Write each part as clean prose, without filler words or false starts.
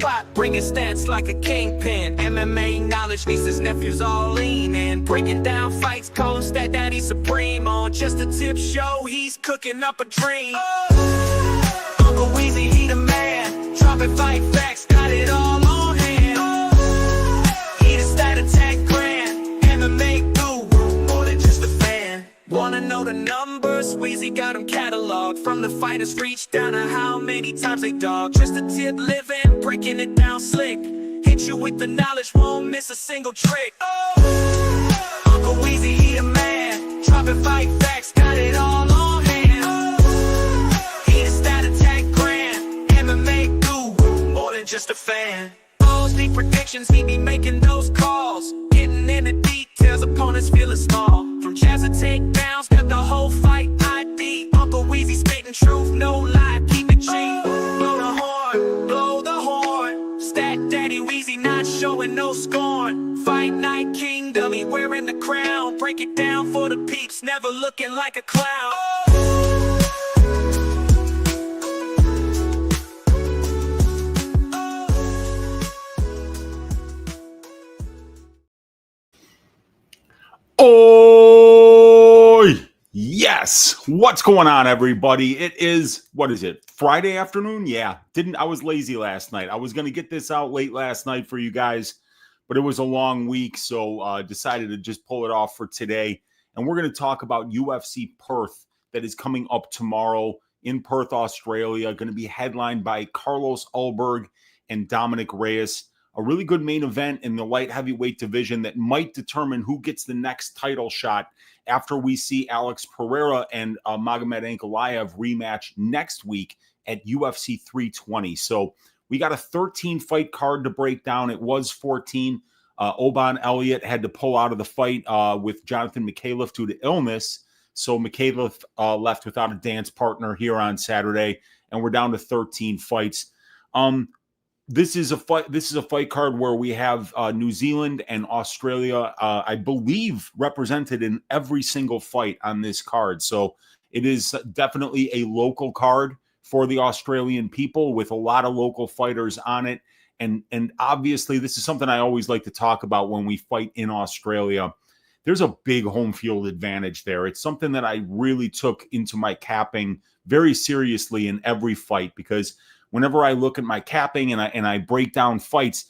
spot, bringing stats like a kingpin. MMA knowledge needs his nephews all lean in, breaking down fights, codes that daddy supreme on. Just a tip show, he's cooking up a dream. Uncle Weezy, he the man, dropping fight facts, got it all on hand. He the stat attack grand, MMA guru, more than just a fan. Wanna know the numbers? Weezy got them cataloged, from the fighters reach down to how many times they dog. Just a tip living, breaking it down slick, hit you with the knowledge, won't miss a single trick. Uncle Weezy, he the man, dropping fight facts, got it all on hand. He the stat attack grand, MMA guru, more than just a fan. Balls deep predictions, he be making those calls, getting in the details, opponents feeling small. From jabs to takedowns, got the whole fight ID. Uncle Weezy spitting truth, no lie, keep it G. Blow the horn, blow the horn. Stat Daddy Weezy not showing no scorn. Fight Night Kingdom, he wearing the crown. Break it down for the peeps, never looking like a clown. Oh, yes. What's going on, everybody? It is, what is it, Friday afternoon? Yeah, I was lazy last night. I was going to get this out late last night for you guys, but it was a long week, so decided to just pull it off for today. And we're going to talk about UFC Perth that is coming up tomorrow in Perth, Australia. Going to be headlined by Carlos Ulberg and Dominic Reyes. A really good main event in the light heavyweight division that might determine who gets the next title shot after we see Alex Pereira and Magomed Ankalaev rematch next week at UFC 320. So we got a 13-fight card to break down. It was 14. Oban Elliott had to pull out of the fight with Jonathan Mikhailov due to illness. So Mikhailov left without a dance partner here on Saturday, and we're down to 13 fights. This is a fight card where we have New Zealand and Australia, I believe, represented in every single fight on this card. So it is definitely a local card for the Australian people with a lot of local fighters on it. And obviously, this is something I always like to talk about when we fight in Australia. There's a big home field advantage there. It's something that I really took into my capping very seriously in every fight, because whenever I look at my capping and I break down fights,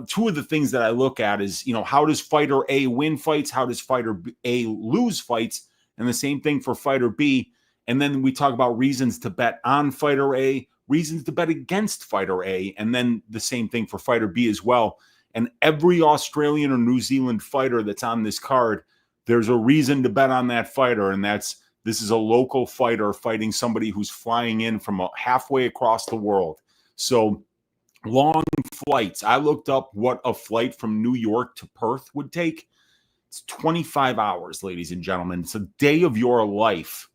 two of the things that I look at is, how does fighter A win fights? How does fighter A lose fights? And the same thing for fighter B. And then we talk about reasons to bet on fighter A, reasons to bet against fighter A, and then the same thing for fighter B as well. And every Australian or New Zealand fighter that's on this card, there's a reason to bet on that fighter, and this is a local fighter fighting somebody who's flying in from halfway across the world. So long flights. I looked up what a flight from New York to Perth would take. It's 25 hours, ladies and gentlemen. It's a day of your life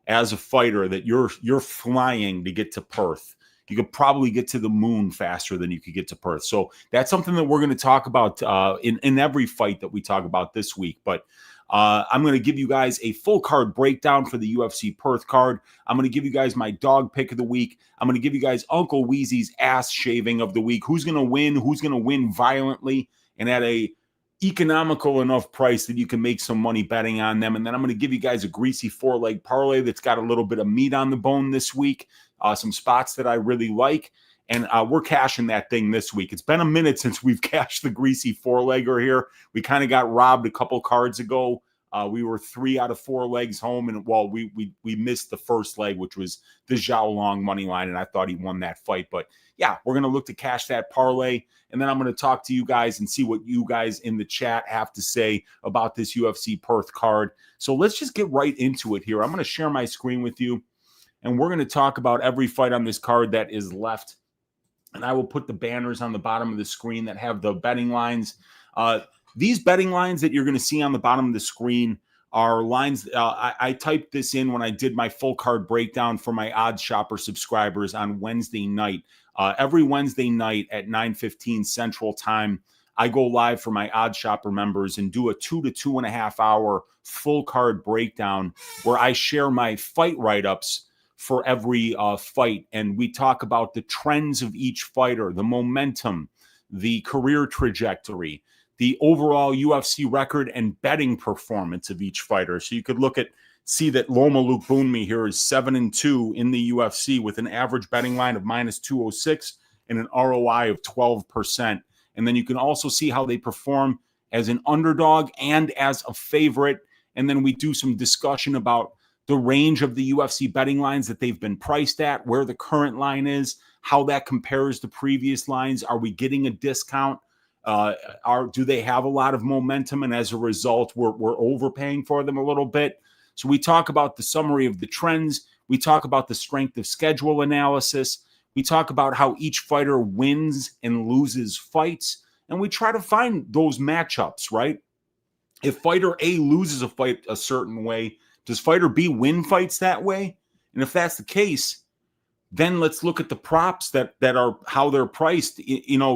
as a fighter that you're flying to get to Perth. You could probably get to the moon faster than you could get to Perth. So that's something that we're going to talk about in every fight that we talk about this week. But I'm going to give you guys a full card breakdown for the UFC Perth card. I'm going to give you guys my dog pick of the week. I'm going to give you guys Uncle Weezy's ass shaving of the week. Who's going to win? Who's going to win violently and at a economical enough price that you can make some money betting on them. And then I'm going to give you guys a greasy 4-leg parlay that's got a little bit of meat on the bone this week. Some spots that I really like. And we're cashing that thing this week. It's been a minute since we've cashed the greasy 4-legger here. We kind of got robbed a couple cards ago. We were 3 out of 4 legs home, and we missed the first leg, which was the Zhao Long money line, and I thought he won that fight. But yeah, we're going to look to cash that parlay, and then I'm going to talk to you guys and see what you guys in the chat have to say about this UFC Perth card. So let's just get right into it here. I'm going to share my screen with you, and we're going to talk about every fight on this card that is left. And I will put the banners on the bottom of the screen that have the betting lines. These betting lines that you're going to see on the bottom of the screen are lines. I typed this in when I did my full card breakdown for my Odds Shopper subscribers on Wednesday night. Every Wednesday night at 9:15 Central Time, I go live for my Odds Shopper members and do a 2 to 2.5 hour full card breakdown where I share my fight write-ups for every fight. And we talk about the trends of each fighter, the momentum, the career trajectory, the overall UFC record and betting performance of each fighter. So you could see that Loma Lookboonmee here is 7-2 in the UFC with an average betting line of -206 and an ROI of 12%. And then you can also see how they perform as an underdog and as a favorite. And then we do some discussion about the range of the UFC betting lines that they've been priced at, where the current line is, how that compares to previous lines. Are we getting a discount? Do they have a lot of momentum? And as a result, we're overpaying for them a little bit. So we talk about the summary of the trends. We talk about the strength of schedule analysis. We talk about how each fighter wins and loses fights. And we try to find those matchups, right? If fighter A loses a fight a certain way, does fighter B win fights that way? And if that's the case, then let's look at the props that are how they're priced,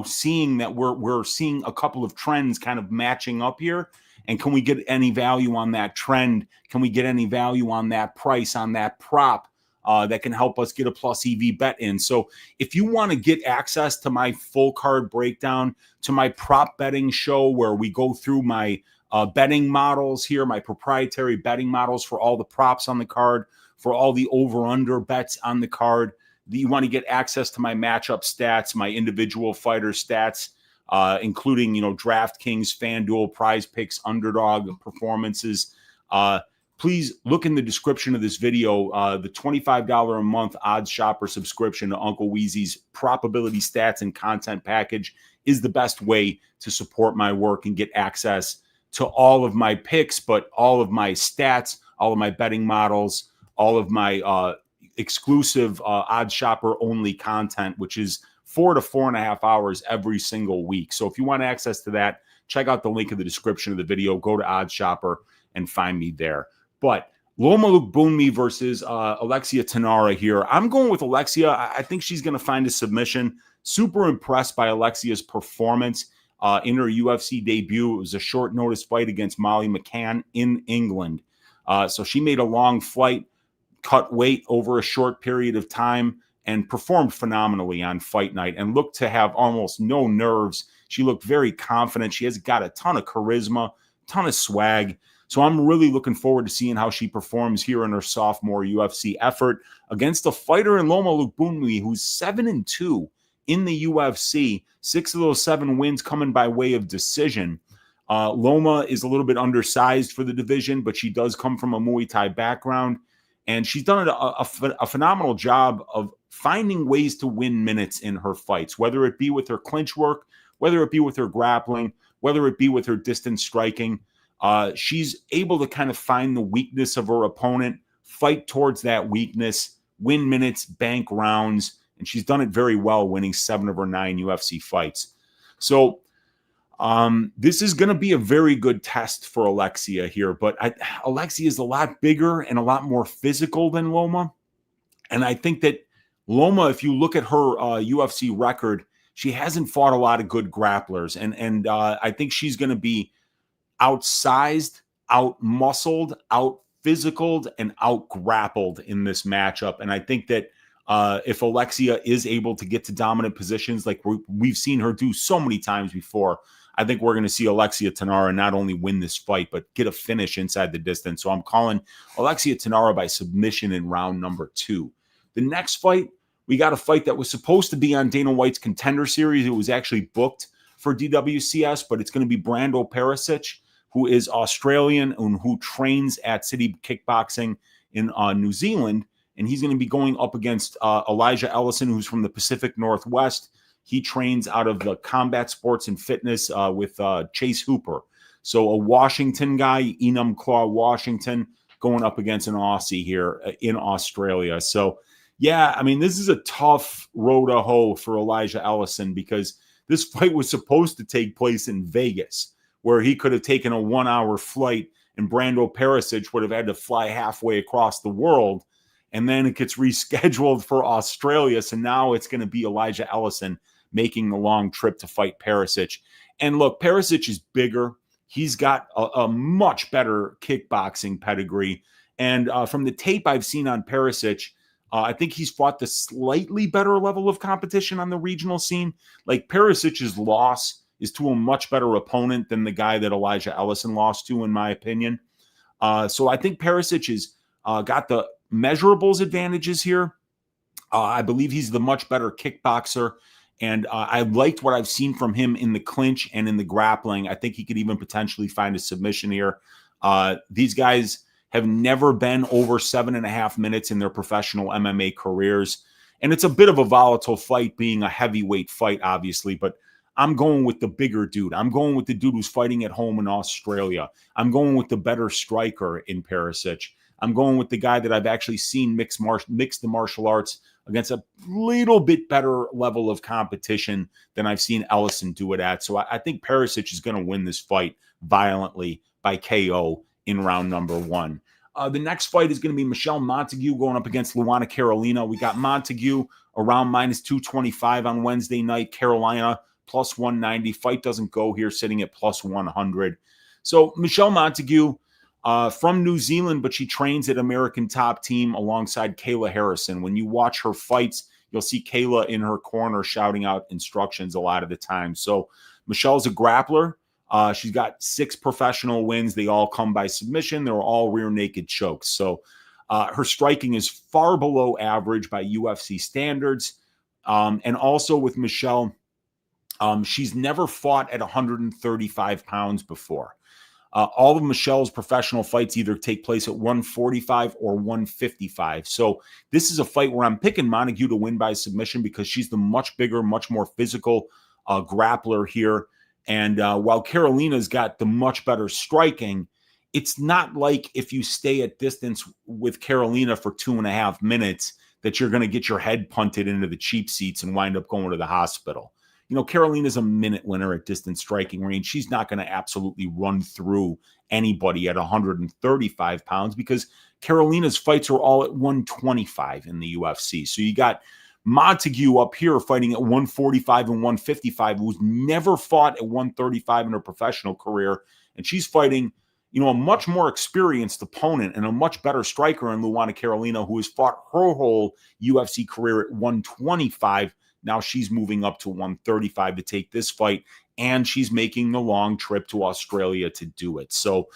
seeing that we're seeing a couple of trends kind of matching up here. And can we get any value on that trend? Can we get any value on that price, on that prop that can help us get a plus EV bet in? So if you want to get access to my full card breakdown, to my prop betting show where we go through my betting models here, my proprietary betting models for all the props on the card, for all the over-under bets on the card, you want to get access to my matchup stats, my individual fighter stats, including, DraftKings, FanDuel, Prize Picks, Underdog performances. Please look in the description of this video. The $25 a month odds shopper subscription to Uncle Weezy's probability stats and content package is the best way to support my work and get access to all of my picks, but all of my stats, all of my betting models, all of my exclusive odds shopper only content, which is 4 to 4.5 hours every single week. So if you want access to that, check out the link in the description of the video. Go to Odds Shopper and find me there. But Loma Lookboonmee versus Alexia Thainara here. I'm going with Alexia. I think she's going to find a submission. Super impressed by Alexia's performance in her UFC debut. It was a short notice fight against Molly McCann in England. So she made a long flight, cut weight over a short period of time, and performed phenomenally on fight night and looked to have almost no nerves. She looked very confident. She has got a ton of charisma, ton of swag. So I'm really looking forward to seeing how she performs here in her sophomore UFC effort against a fighter in Loma Lookboonmee who's 7-2 in the UFC. 6 of those 7 wins coming by way of decision. Loma is a little bit undersized for the division, but she does come from a Muay Thai background. And she's done a phenomenal job of finding ways to win minutes in her fights, whether it be with her clinch work, whether it be with her grappling, whether it be with her distance striking. She's able to kind of find the weakness of her opponent, fight towards that weakness, win minutes, bank rounds, and she's done it very well, winning 7 of her 9 UFC fights. So this is going to be a very good test for Alexia here, but Alexia is a lot bigger and a lot more physical than Loma. And I think that Loma, if you look at her UFC record, she hasn't fought a lot of good grapplers. And I think she's going to be outsized, out-muscled, out-physicaled, and out-grappled in this matchup. And I think that if Alexia is able to get to dominant positions like we've seen her do so many times before, I think we're going to see Alexia Thainara not only win this fight, but get a finish inside the distance. So I'm calling Alexia Thainara by submission in round number 2. The next fight, we got a fight that was supposed to be on Dana White's Contender Series. It was actually booked for DWCS, but it's going to be Brando Perisic, who is Australian and who trains at City Kickboxing in New Zealand. And he's going to be going up against Elijah Ellison, who's from the Pacific Northwest. He trains out of the Combat Sports and Fitness with Chase Hooper. So a Washington guy, Enumclaw, Washington, going up against an Aussie here in Australia. So, yeah, I mean, this is a tough road to hoe for Elijah Ellison because this fight was supposed to take place in Vegas, where he could have taken a 1-hour flight and Brando Perisic would have had to fly halfway across the world. And then it gets rescheduled for Australia. So now it's going to be Elijah Ellison making the long trip to fight Perisic. And look, Perisic is bigger. He's got a much better kickboxing pedigree. And from the tape I've seen on Perisic, I think he's fought the slightly better level of competition on the regional scene. Like Perisic's loss is to a much better opponent than the guy that Elijah Ellison lost to, in my opinion. So I think Perisic has got the measurables advantages here. I believe he's the much better kickboxer. And I liked what I've seen from him in the clinch and in the grappling. I think he could even potentially find a submission here. These guys have never been over 7.5 minutes in their professional MMA careers. And it's a bit of a volatile fight, being a heavyweight fight, obviously, but I'm going with the bigger dude. I'm going with the dude who's fighting at home in Australia. I'm going with the better striker in Perisic. I'm going with the guy that I've actually seen mix the martial arts against a little bit better level of competition than I've seen Ellison do it at. So I think Perisic is going to win this fight violently by KO in round number 1. The next fight is going to be Michelle Montague going up against Luana Carolina. We got Montague around -225 on Wednesday night. Carolina plus 190. Fight doesn't go here, sitting at plus 100. So Michelle Montague from New Zealand, but she trains at American Top Team alongside Kayla Harrison. When you watch her fights, you'll see Kayla in her corner shouting out instructions a lot of the time. So Michelle's a grappler. She's got 6 professional wins. They all come by submission. They're all rear naked chokes. So her striking is far below average by UFC standards. And also with Michelle, she's never fought at 135 pounds before. All of Michelle's professional fights either take place at 145 or 155. So this is a fight where I'm picking Montague to win by submission because she's the much bigger, much more physical grappler here. And while Carolina's got the much better striking, it's not like if you stay at distance with Carolina for 2.5 minutes that you're going to get your head punted into the cheap seats and wind up going to the hospital. You know, Carolina's a minute winner at distance striking range. She's not going to absolutely run through anybody at 135 pounds because Carolina's fights are all at 125 in the UFC. So you got Montague up here fighting at 145 and 155, who's never fought at 135 in her professional career. And she's fighting, you know, a much more experienced opponent and a much better striker in Luana Carolina, who has fought her whole UFC career at 125. Now she's moving up to 135 to take this fight, and she's making the long trip to Australia to do it. So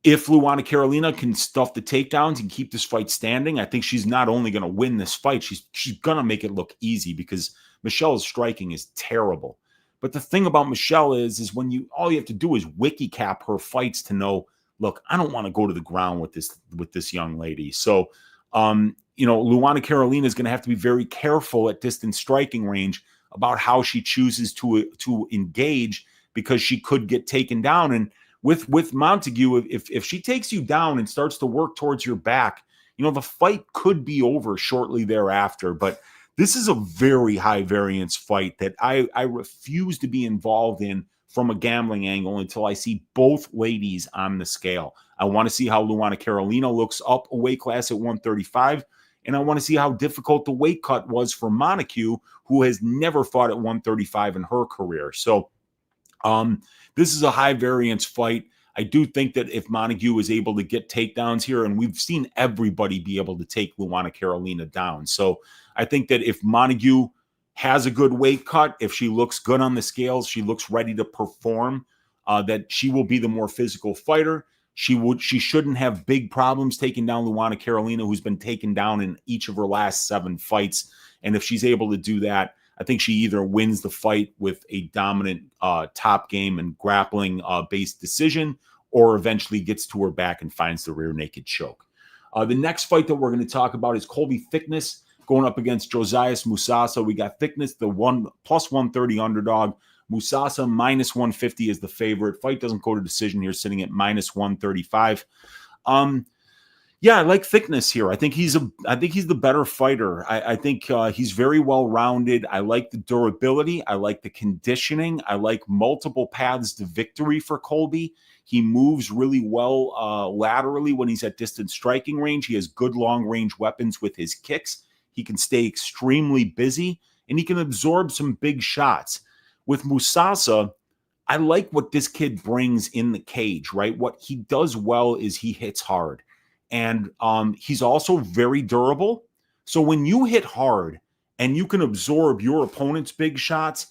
if Luana Carolina can stuff the takedowns and keep this fight standing, I think she's not only going to win this fight, she's going to make it look easy because Michelle's striking is terrible. But the thing about Michelle is when all you have to do is wiki cap her fights to know, look, I don't want to go to the ground with this young lady. So, you know, Luana Carolina is going to have to be very careful at distance striking range about how she chooses to engage because she could get taken down. And with Montague, if she takes you down and starts to work towards your back, you know, the fight could be over shortly thereafter. But this is a very high variance fight that I refuse to be involved in from a gambling angle until I see both ladies on the scale. I want to see how Luana Carolina looks up a weight class at 135, and I want to see how difficult the weight cut was for Montague, who has never fought at 135 in her career. So this is a high variance fight. I do think that if Montague is able to get takedowns here, and we've seen everybody be able to take Luana Carolina down. So I think that if Montague has a good weight cut, if she looks good on the scales, she looks ready to perform, that she will be the more physical fighter. She shouldn't have big problems taking down Luana Carolina, who's been taken down in each of her last 7 fights. And if she's able to do that, I think she either wins the fight with a dominant top game and grappling based decision, or eventually gets to her back and finds the rear naked choke. The next fight that we're going to talk about is Colby Thicknesse going up against Josias Musasa. We got Thicknesse, the plus 130 underdog. Musasa minus 150 is the favorite. Fight doesn't go to decision here, sitting at minus 135. Yeah, I like Thicknesse here. I think he's the better fighter. I think he's very well rounded. I like the durability. I like the conditioning. I like multiple paths to victory for Colby. He moves really well laterally when he's at distance striking range. He has good long range weapons with his kicks. He can stay extremely busy, and he can absorb some big shots. With Musasa, I like what this kid brings in the cage, right? What he does well is he hits hard. And he's also very durable. So when you hit hard and you can absorb your opponent's big shots,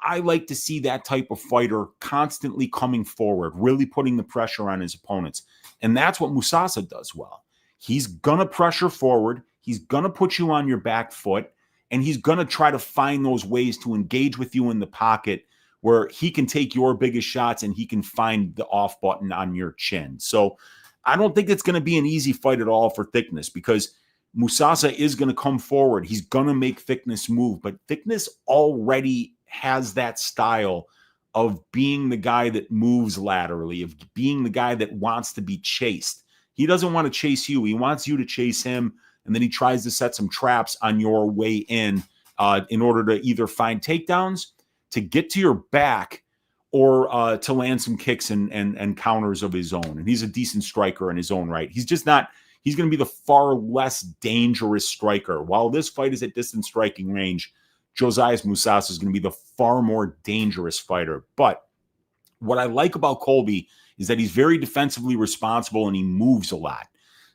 I like to see that type of fighter constantly coming forward, really putting the pressure on his opponents. And that's what Musasa does well. He's going to pressure forward. He's going to put you on your back foot. And he's going to try to find those ways to engage with you in the pocket where he can take your biggest shots and he can find the off button on your chin. So I don't think it's going to be an easy fight at all for Thicknesse, because Musasa is going to come forward. He's going to make Thicknesse move, but Thicknesse already has that style of being the guy that moves laterally, of being the guy that wants to be chased. He doesn't want to chase you. He wants you to chase him, and then he tries to set some traps on your way in order to either find takedowns, to get to your back, or to land some kicks and counters of his own. And he's a decent striker in his own right. He's just not, he's going to be the far less dangerous striker. While this fight is at distance striking range, Josias Musasa is going to be the far more dangerous fighter. But what I like about Colby is that he's very defensively responsible and he moves a lot.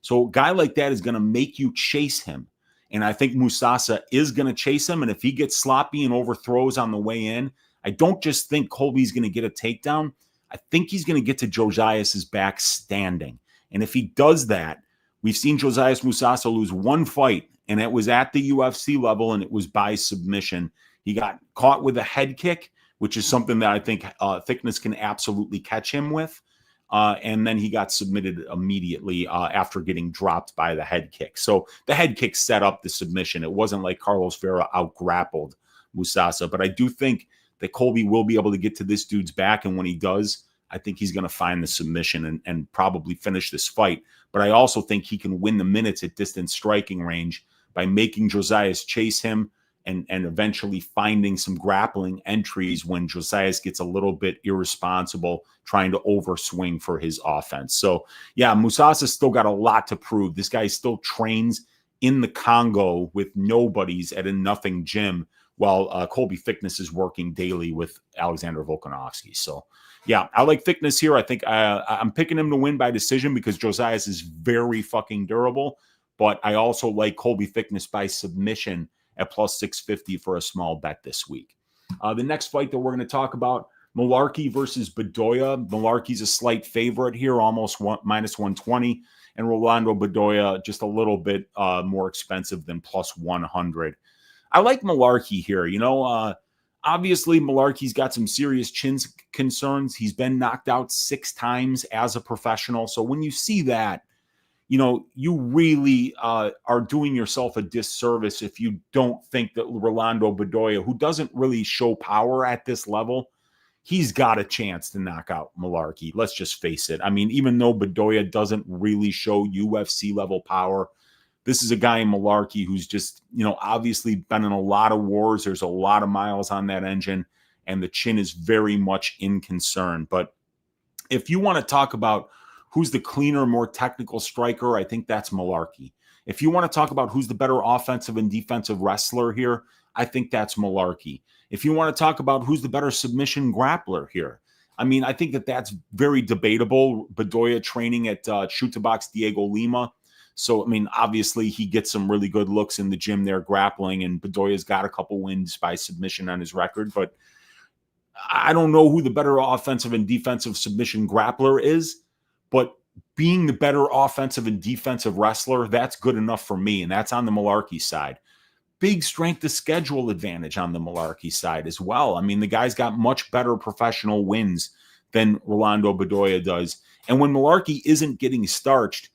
So a guy like that is going to make you chase him. And I think Musasa is going to chase him. And if he gets sloppy and overthrows on the way in, I don't just think Colby's going to get a takedown. I think he's going to get to Josias's back standing. And if he does that, we've seen Josias Musasa lose one fight, and it was at the UFC level, and it was by submission. He got caught with a head kick, which is something that I think Thicknesse can absolutely catch him with. And then he got submitted immediately after getting dropped by the head kick. So the head kick set up the submission. It wasn't like Carlos Vera out-grappled Musasa. But I do think that Colby will be able to get to this dude's back, and when he does, I think he's going to find the submission and probably finish this fight. But I also think he can win the minutes at distance striking range by making Josias chase him and eventually finding some grappling entries when Josias gets a little bit irresponsible trying to overswing for his offense. So, yeah, Musasa's still got a lot to prove. This guy still trains in the Congo with nobodies at a nothing gym, while Colby Thicknesse is working daily with Alexander Volkanovski. So, yeah, I like Thicknesse here. I think I'm picking him to win by decision because Josias is very fucking durable. But I also like Colby Thicknesse by submission at plus 650 for a small bet this week. The next fight that we're going to talk about, Mullarkey versus Bedoya. Mullarkey's a slight favorite here, almost minus 120. And Rolando Bedoya just a little bit more expensive than plus 100. I like Mullarkey here. You know, obviously, Mullarkey's got some serious chin concerns. He's been knocked out 6 times as a professional. So when you see that, you know, you really are doing yourself a disservice if you don't think that Rolando Bedoya, who doesn't really show power at this level, he's got a chance to knock out Mullarkey. Let's just face it. I mean, even though Bedoya doesn't really show UFC level power, this is a guy in Mullarkey who's just, you know, obviously been in a lot of wars. There's a lot of miles on that engine, and the chin is very much in concern. But if you want to talk about who's the cleaner, more technical striker, I think that's Mullarkey. If you want to talk about who's the better offensive and defensive wrestler here, I think that's Mullarkey. If you want to talk about who's the better submission grappler here, I mean, I think that that's very debatable. Bedoya training at Shoot to Box Diego Lima. So, I mean, obviously he gets some really good looks in the gym there grappling, and Bedoya's got a couple wins by submission on his record. But I don't know who the better offensive and defensive submission grappler is. But being the better offensive and defensive wrestler, that's good enough for me, and that's on the Mullarkey side. Big strength of schedule advantage on the Mullarkey side as well. I mean, the guy's got much better professional wins than Rolando Bedoya does. And when Mullarkey isn't getting starched,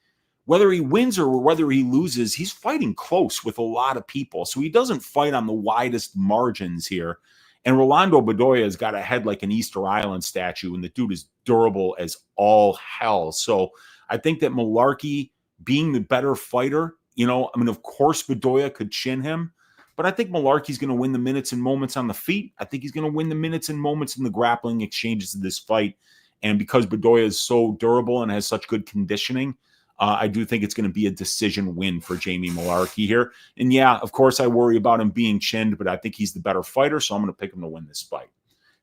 whether he wins or whether he loses, he's fighting close with a lot of people. So he doesn't fight on the widest margins here. And Rolando Bedoya has got a head like an Easter Island statue, and the dude is durable as all hell. So I think that Mullarkey, being the better fighter, you know, I mean, of course, Bedoya could chin him, but I think Mullarkey's going to win the minutes and moments on the feet. I think he's going to win the minutes and moments in the grappling exchanges of this fight. And because Bedoya is so durable and has such good conditioning, I do think it's going to be a decision win for Jamie Mullarkey here. And yeah, of course, I worry about him being chinned, but I think he's the better fighter, so I'm going to pick him to win this fight.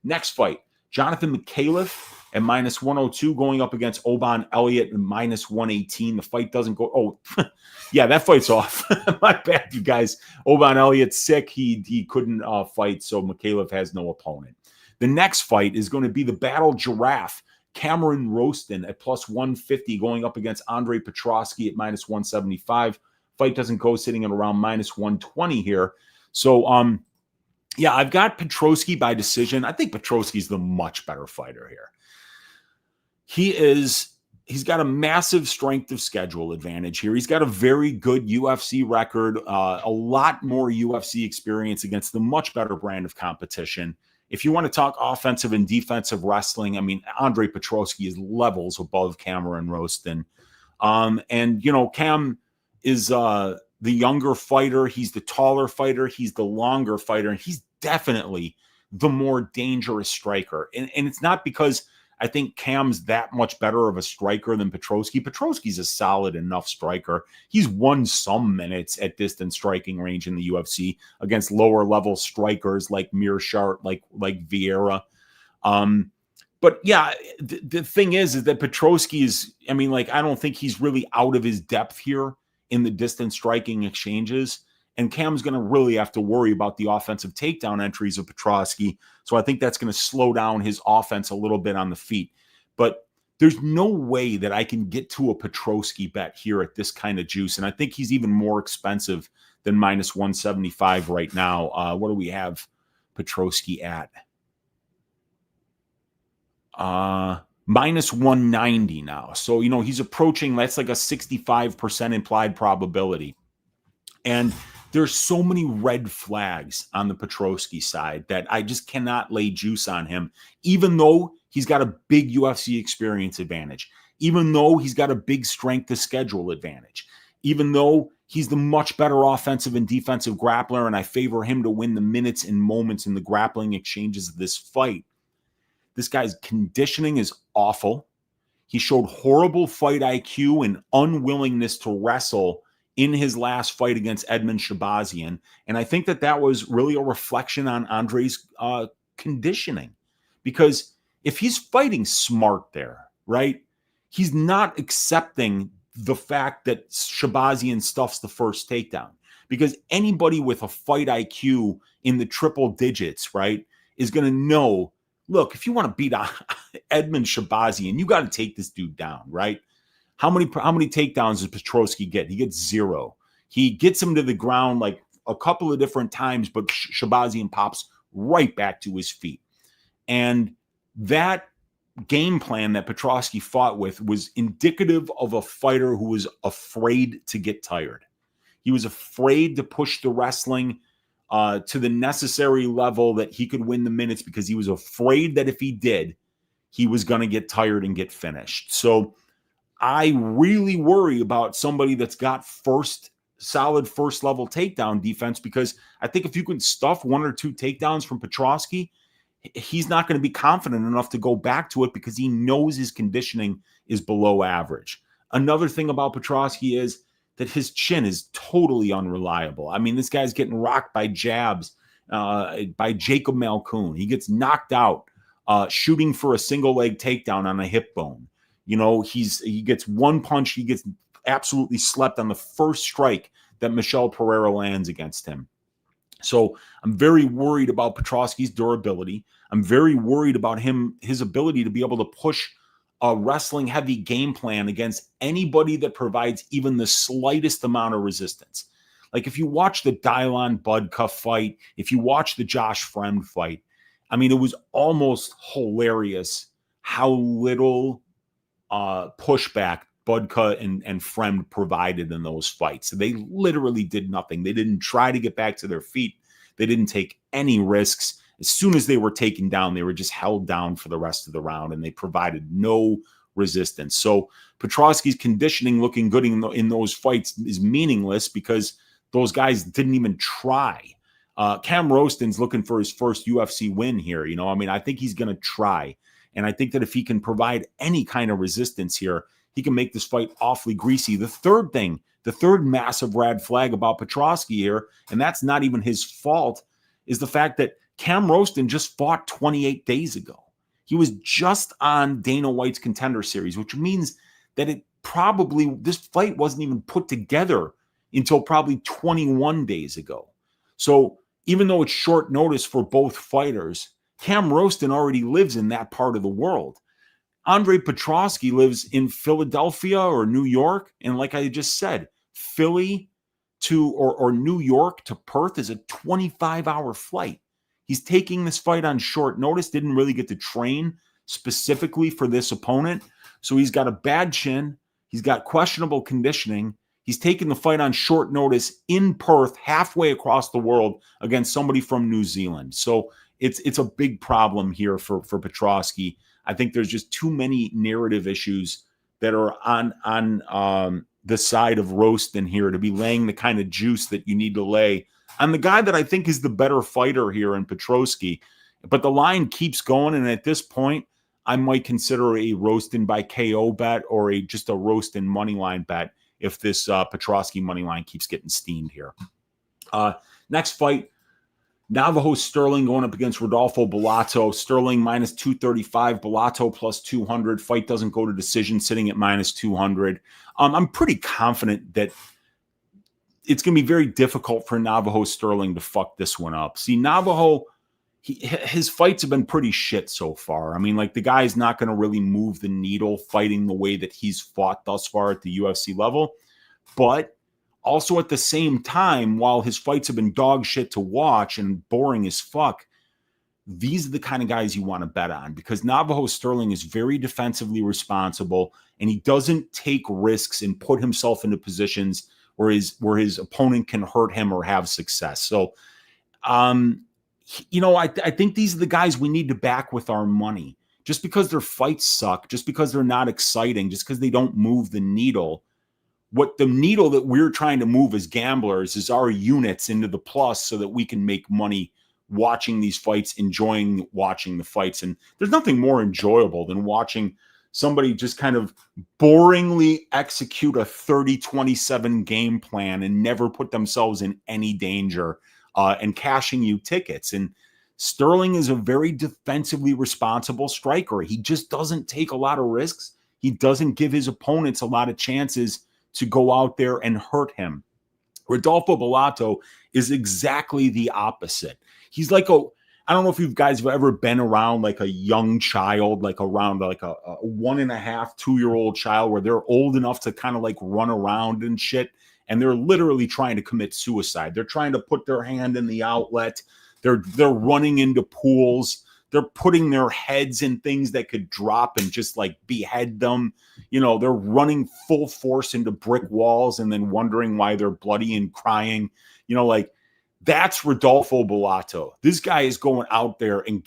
Next fight, Jonathan McCaleb at minus 102, going up against Oban Elliott at minus 118. The fight doesn't go. Oh, yeah, that fight's off. My bad, you guys. Oban Elliott's sick. He couldn't fight, so Mikhailov has no opponent. The next fight is going to be the Battle Giraffe. Cameron Rowston at plus 150 going up against Andre Petroski at minus 175. Fight doesn't go, sitting at around minus 120 here. So, yeah, I've got Petroski by decision. I think Petroski's the much better fighter here. He's got a massive strength of schedule advantage here. He's got a very good UFC record, a lot more UFC experience against the much better brand of competition. If you want to talk offensive and defensive wrestling, I mean, Andre Petroski is levels above Cameron Rowston. And, you know, Cam is the younger fighter. He's the taller fighter. He's the longer fighter. And he's definitely the more dangerous striker. And it's not because I think Cam's that much better of a striker than Petroski. Petroski's a solid enough striker. He's won some minutes at distance striking range in the UFC against lower level strikers like Mearshart, like Vieira. But yeah, the thing is that Petroski is, I mean, like, I don't think he's really out of his depth here in the distance striking exchanges. And Cam's going to really have to worry about the offensive takedown entries of Petroski. So I think that's going to slow down his offense a little bit on the feet. But there's no way that I can get to a Petroski bet here at this kind of juice. And I think he's even more expensive than minus 175 right now. What do we have Petroski at? Minus 190 now. So, you know, he's approaching, that's like a 65% implied probability. And there's so many red flags on the Petroski side that I just cannot lay juice on him, even though he's got a big UFC experience advantage, even though he's got a big strength of schedule advantage, even though he's the much better offensive and defensive grappler, and I favor him to win the minutes and moments in the grappling exchanges of this fight. This guy's conditioning is awful. He showed horrible fight IQ and unwillingness to wrestle in his last fight against Edmund Shabazian. And I think that was really a reflection on Andre's conditioning. Because if he's fighting smart there, right, he's not accepting the fact that Shabazian stuffs the first takedown. Because anybody with a fight IQ in the triple digits, right, is going to know, look, if you want to beat Edmund Shabazian, you got to take this dude down, right? How many takedowns does Petroski get? He gets 0. He gets him to the ground like a couple of different times, but Shabazian pops right back to his feet. And that game plan that Petroski fought with was indicative of a fighter who was afraid to get tired. He was afraid to push the wrestling to the necessary level that he could win the minutes, because he was afraid that if he did, he was going to get tired and get finished. So I really worry about somebody that's got solid first level takedown defense, because I think if you can stuff 1 or 2 takedowns from Petroski, he's not going to be confident enough to go back to it, because he knows his conditioning is below average. Another thing about Petroski is that his chin is totally unreliable. I mean, this guy's getting rocked by jabs by Jacob Malkoon. He gets knocked out shooting for a single leg takedown on a hip bone. You know, he gets one punch. He gets absolutely slept on the first strike that Michel Pereira lands against him. So I'm very worried about Petroski's durability. I'm very worried about his ability to be able to push a wrestling heavy game plan against anybody that provides even the slightest amount of resistance. Like if you watch the Dylan Budka fight, if you watch the Josh Fremd fight, I mean, it was almost hilarious how little pushback Budka and Fremd provided in those fights. They literally did nothing. They didn't try to get back to their feet. They didn't take any risks. As soon as they were taken down, they were just held down for the rest of the round, and they provided no resistance. So Petroski's conditioning looking good in those fights is meaningless, because those guys didn't even try. Cam Rowston's looking for his first UFC win here. You know, I mean, I think he's going to try. And I think that if he can provide any kind of resistance here, he can make this fight awfully greasy. The third massive red flag about Petroski here, and that's not even his fault, is the fact that Cam Rowston just fought 28 days ago. He was just on Dana White's Contender Series, which means that this fight wasn't even put together until probably 21 days ago. So even though it's short notice for both fighters, Cam Rowston already lives in that part of the world. Andre Petroski lives in Philadelphia or New York. And like I just said, Philly or New York to Perth is a 25-hour flight. He's taking this fight on short notice, didn't really get to train specifically for this opponent. So he's got a bad chin. He's got questionable conditioning. He's taking the fight on short notice in Perth, halfway across the world against somebody from New Zealand. So it's a big problem here for Petroski. I think there's just too many narrative issues that are on the side of Rowston here to be laying the kind of juice that you need to lay on the guy that I think is the better fighter here in Petroski. But the line keeps going, and at this point, I might consider a Rowston by KO bet or just a Rowston money line bet if this Petroski money line keeps getting steamed here. Next fight, Navajo Stirling going up against Rodolfo Bellato. Stirling minus 235, Bellato plus 200. Fight doesn't go to decision, sitting at minus 200. I'm pretty confident that it's going to be very difficult for Navajo Stirling to fuck this one up. See, Navajo, his fights have been pretty shit so far. I mean, like, the guy's not going to really move the needle fighting the way that he's fought thus far at the UFC level. But also at the same time, while his fights have been dog shit to watch and boring as fuck, these are the kind of guys you want to bet on, because Navajo Stirling is very defensively responsible, and he doesn't take risks and put himself into positions where his opponent can hurt him or have success. So, I think these are the guys we need to back with our money. Just because their fights suck, just because they're not exciting, just because they don't move the needle. What the needle that we're trying to move as gamblers is our units into the plus so that we can make money watching these fights, enjoying watching the fights. And there's nothing more enjoyable than watching somebody just kind of boringly execute a 30-27 game plan and never put themselves in any danger and cashing you tickets. And Stirling is a very defensively responsible striker. He just doesn't take a lot of risks. He doesn't give his opponents a lot of chances to go out there and hurt him. Rodolfo Bellato is exactly the opposite. He's like I don't know if you guys have ever been around like a young child, like around like a 1.5, 2-year-old child where they're old enough to kind of like run around and shit. And they're literally trying to commit suicide. They're trying to put their hand in the outlet. They're running into pools. They're putting their heads in things that could drop and just like behead them. They're running full force into brick walls and then wondering why they're bloody and crying. Like, that's Rodolfo Bellato. This guy is going out there and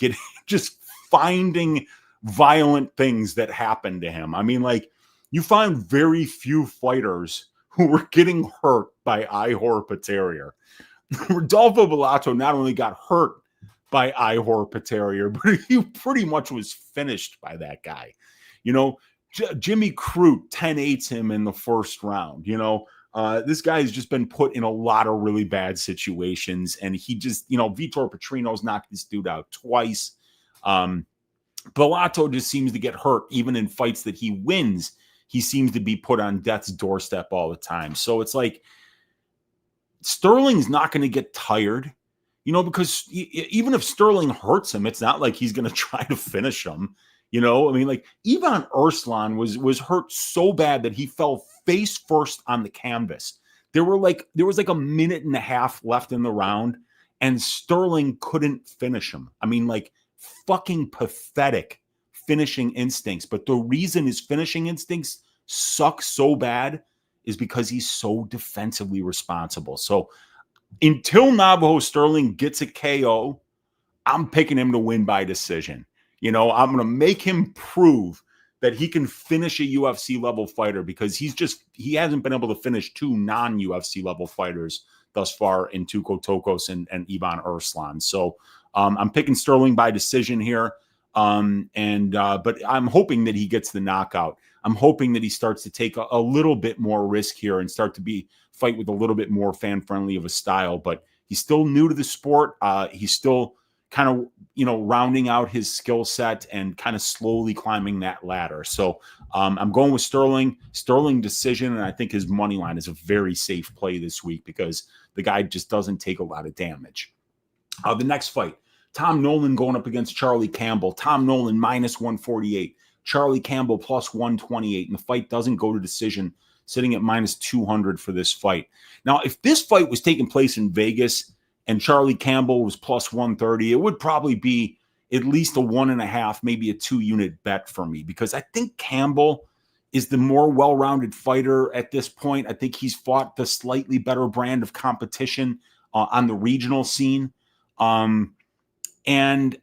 just finding violent things that happen to him. I mean, like, you find very few fighters who were getting hurt by Ihor Peterior. Rodolfo Bellato not only got hurt by Ihor Peterior, but he pretty much was finished by that guy. Jimmy Crute 10-8s him in the first round. This guy has just been put in a lot of really bad situations, and he just, Vitor Petrino's knocked this dude out twice. Bellato just seems to get hurt even in fights that he wins. He seems to be put on death's doorstep all the time. So it's like Stirling's not going to get tired, because even if Stirling hurts him, it's not like he's going to try to finish him. I mean, like, Ivan Erslan was hurt so bad that he fell face first on the canvas. There was like 1.5 minutes left in the round, and Stirling couldn't finish him. I mean, like, fucking pathetic finishing instincts. But the reason his finishing instincts suck so bad is because he's so defensively responsible. So until Navajo Stirling gets a KO, I'm picking him to win by decision. I'm going to make him prove that he can finish a UFC level fighter, because he hasn't been able to finish 2 non-UFC level fighters thus far in Tuco Tokos and Ivan Erslan. So I'm picking Stirling by decision here. But I'm hoping that he gets the knockout. I'm hoping that he starts to take a little bit more risk here and start to fight with a little bit more fan-friendly of a style. But he's still new to the sport. He's still, kind of, rounding out his skill set and kind of slowly climbing that ladder. So I'm going with Stirling decision. And I think his money line is a very safe play this week because the guy just doesn't take a lot of damage. The next fight, Tom Nolan going up against Charlie Campbell. Tom Nolan minus 148, Charlie Campbell plus 128. And the fight doesn't go to decision, sitting at minus 200 for this fight. Now, if this fight was taking place in Vegas and Charlie Campbell was plus 130, it would probably be at least a 1.5, maybe a 2-unit bet for me, because I think Campbell is the more well-rounded fighter at this point. I think he's fought the slightly better brand of competition on the regional scene. And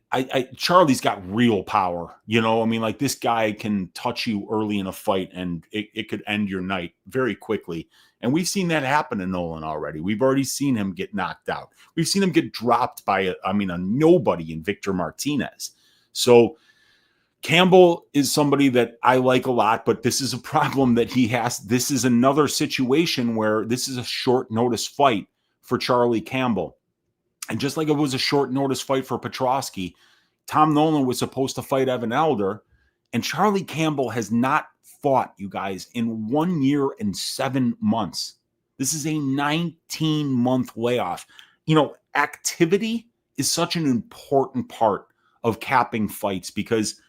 Charlie's got real power, like this guy can touch you early in a fight and it could end your night very quickly. And we've seen that happen to Nolan already. We've already seen him get knocked out. We've seen him get dropped by a nobody in Victor Martinez. So Campbell is somebody that I like a lot, but this is a problem that he has. This is another situation where this is a short notice fight for Charlie Campbell. And just like it was a short notice fight for Petroski, Tom Nolan was supposed to fight Evan Elder, and Charlie Campbell has not fought, you guys, in 1 year and 7 months. This is a 19-month layoff. Activity is such an important part of capping fights because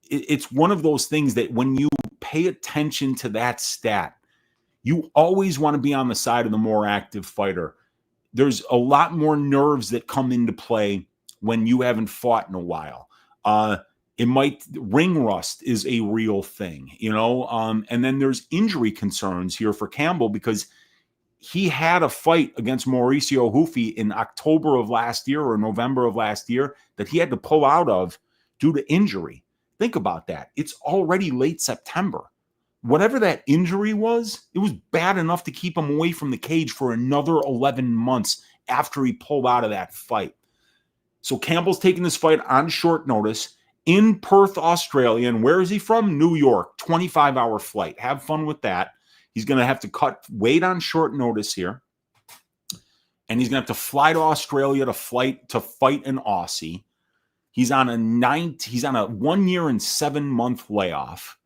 it's one of those things that when you pay attention to that stat, you always want to be on the side of the more active fighter. There's a lot more nerves that come into play when you haven't fought in a while. Ring rust is a real thing, and then there's injury concerns here for Campbell because he had a fight against Mauricio Hufi in October of last year or November of last year that he had to pull out of due to injury. Think about that. It's already late September. Whatever that injury was, it was bad enough to keep him away from the cage for another 11 months after he pulled out of that fight. So Campbell's taking this fight on short notice in Perth, Australia. And where is he from? New York, 25-hour flight. Have fun with that. He's going to have to cut weight on short notice here. And he's going to have to fly to Australia to fight an Aussie. He's on a 1 year and 7 month layoff.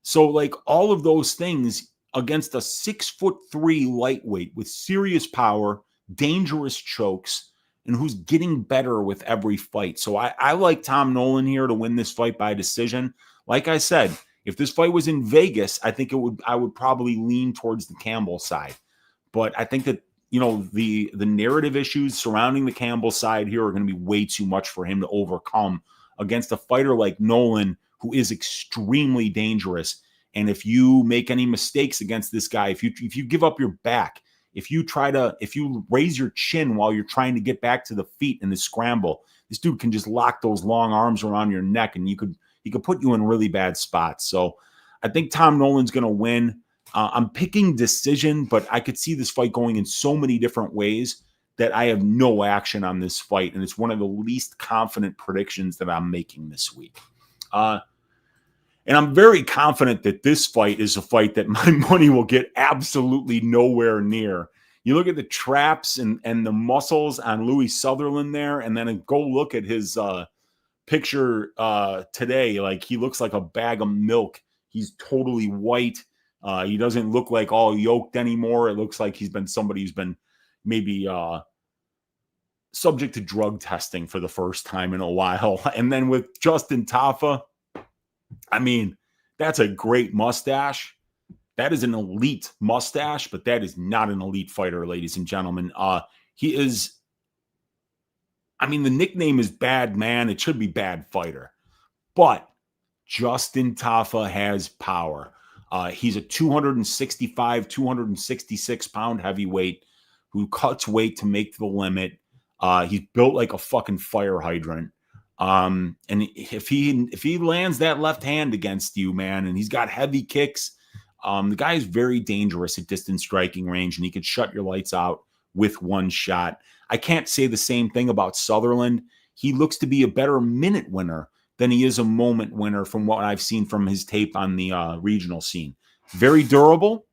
So like all of those things against a 6'3" lightweight with serious power, dangerous chokes, and who's getting better with every fight. So I like Tom Nolan here to win this fight by decision. Like I said, if this fight was in Vegas, I think I would probably lean towards the Campbell side. But I think that, the narrative issues surrounding the Campbell side here are going to be way too much for him to overcome against a fighter like Nolan, who is extremely dangerous. And if you make any mistakes against this guy, if you give up your back, if you raise your chin while you're trying to get back to the feet in the scramble, this dude can just lock those long arms around your neck and he could put you in really bad spots. So I think Tom Nolan's going to win. I'm picking decision, but I could see this fight going in so many different ways that I have no action on this fight. And it's one of the least confident predictions that I'm making this week. And I'm very confident that this fight is a fight that my money will get absolutely nowhere near. You look at the traps and the muscles on Louis Sutherland there, and then go look at his picture today. Like, he looks like a bag of milk. He's totally white. He doesn't look like all yoked anymore. It looks like he's been somebody who's been maybe subject to drug testing for the first time in a while. And then with Justin Tafa, I mean, that's a great mustache. That is an elite mustache, but that is not an elite fighter, ladies and gentlemen. He is, the nickname is Bad Man. It should be Bad Fighter. But Justin Tafa has power. He's a 265, 266 pound heavyweight who cuts weight to make the limit. He's built like a fucking fire hydrant. And if he lands that left hand against you, man, and he's got heavy kicks, the guy is very dangerous at distance striking range, and he could shut your lights out with one shot. I can't say the same thing about Sutherland. He looks to be a better minute winner than he is a moment winner from what I've seen from his tape on the regional scene. Very durable,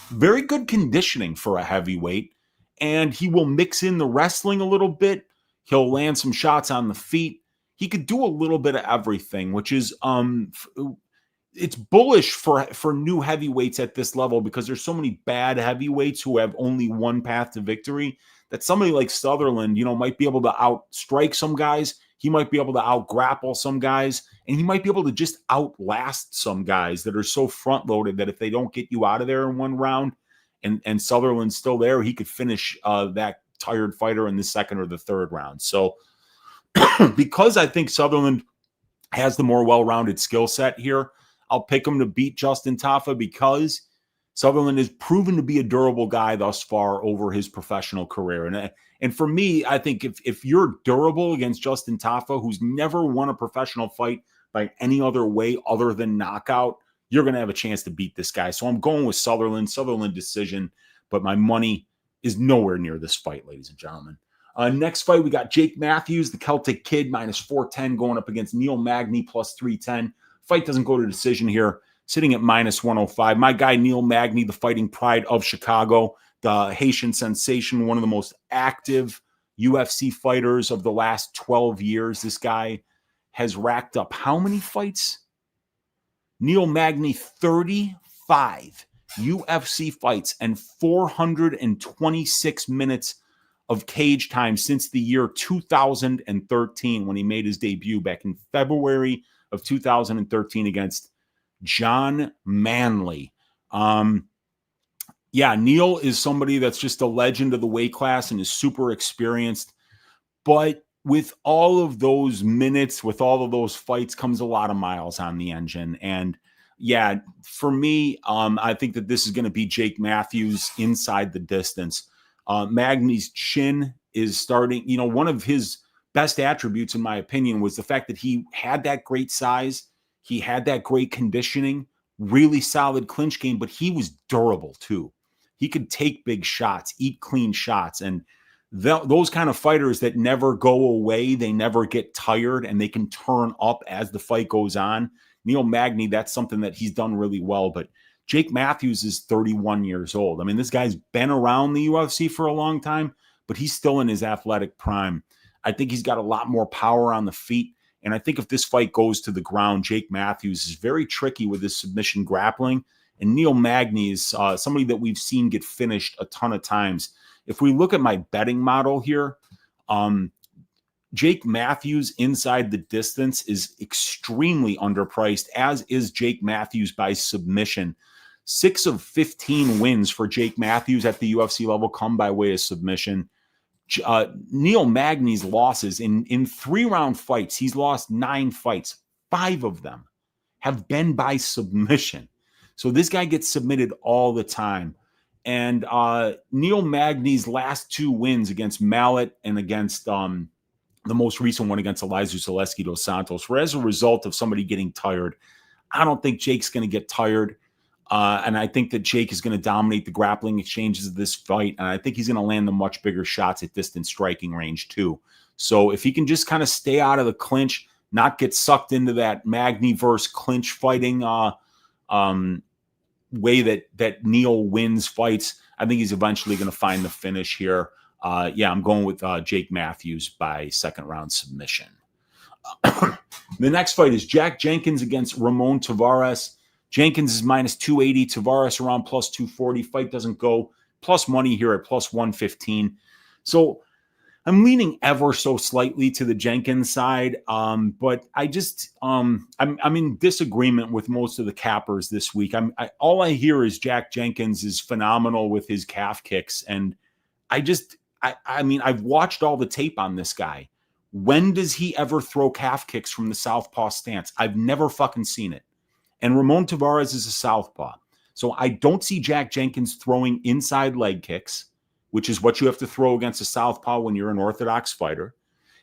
very good conditioning for a heavyweight, and he will mix in the wrestling a little bit. He'll land some shots on the feet. He could do a little bit of everything, which is it's bullish for new heavyweights at this level because there's so many bad heavyweights who have only one path to victory that somebody like Sutherland, might be able to outstrike some guys. He might be able to out-grapple some guys, and he might be able to just outlast some guys that are so front-loaded that if they don't get you out of there in one round and Sutherland's still there, he could finish that tired fighter in the second or the third round. So because I think Sutherland has the more well-rounded skill set here, I'll pick him to beat Justin Tafa because Sutherland has proven to be a durable guy thus far over his professional career. And for me, I think if you're durable against Justin Tafa, who's never won a professional fight by any other way other than knockout, you're going to have a chance to beat this guy. So I'm going with Sutherland decision, but my money is nowhere near this fight, ladies and gentlemen. Next fight, we got Jake Matthews, the Celtic Kid, minus 410, going up against Neil Magny, plus 310. Fight doesn't go to decision here, sitting at minus 105. My guy, Neil Magny, the fighting pride of Chicago, the Haitian sensation, one of the most active UFC fighters of the last 12 years. This guy has racked up how many fights? Neil Magny, 35 UFC fights and 426 minutes of cage time since the year 2013 when he made his debut back in February of 2013 against John Manley. Neil is somebody that's just a legend of the weight class and is super experienced. But with all of those minutes, with all of those fights comes a lot of miles on the engine. And for me, I think that this is going to be Jake Matthews inside the distance. Magny's chin is starting, one of his best attributes, in my opinion, was the fact that he had that great size. He had that great conditioning, really solid clinch game, but he was durable too. He could take big shots, eat clean shots. And those kind of fighters that never go away, they never get tired, and they can turn up as the fight goes on. Neil Magny, that's something that he's done really well. But Jake Matthews is 31 years old. I mean, this guy's been around the UFC for a long time, but he's still in his athletic prime. I think he's got a lot more power on the feet. And I think if this fight goes to the ground, Jake Matthews is very tricky with his submission grappling. And Neil Magny is somebody that we've seen get finished a ton of times. If we look at my betting model here, Jake Matthews inside the distance is extremely underpriced, as is Jake Matthews by submission. 6 of 15 wins for Jake Matthews at the UFC level come by way of submission. Neil Magny's losses in 3-round fights, he's lost 9 fights. 5 of them have been by submission. So this guy gets submitted all the time. And Neil Magny's last 2 wins against Mallet and against the most recent one against Elizeu Zaleski dos Santos were as a result of somebody getting tired. I don't think Jake's going to get tired. And I think that Jake is going to dominate the grappling exchanges of this fight. And I think he's going to land the much bigger shots at distance striking range too. So if he can just kind of stay out of the clinch, not get sucked into that Magny versus clinch fighting way that Neil wins fights, I think he's eventually going to find the finish here. I'm going with Jake Matthews by second round submission. The next fight is Jack Jenkins against Ramon Taveras. Jenkins is minus 280. Taveras around plus 240. Fight doesn't go. Plus money here at plus 115. So I'm leaning ever so slightly to the Jenkins side, but I just I'm in disagreement with most of the cappers this week. All I hear is Jack Jenkins is phenomenal with his calf kicks, and I've watched all the tape on this guy. When does he ever throw calf kicks from the southpaw stance? I've never fucking seen it. And Ramon Taveras is a southpaw. So I don't see Jack Jenkins throwing inside leg kicks, which is what you have to throw against a southpaw when you're an orthodox fighter.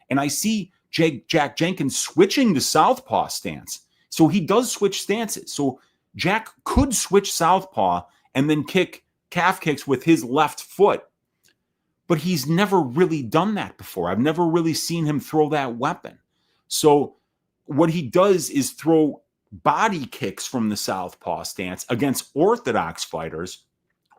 And I see Jack Jenkins switching to southpaw stance. So he does switch stances. So Jack could switch southpaw and then kick calf kicks with his left foot. But he's never really done that before. I've never really seen him throw that weapon. So what he does is throw body kicks from the southpaw stance against orthodox fighters.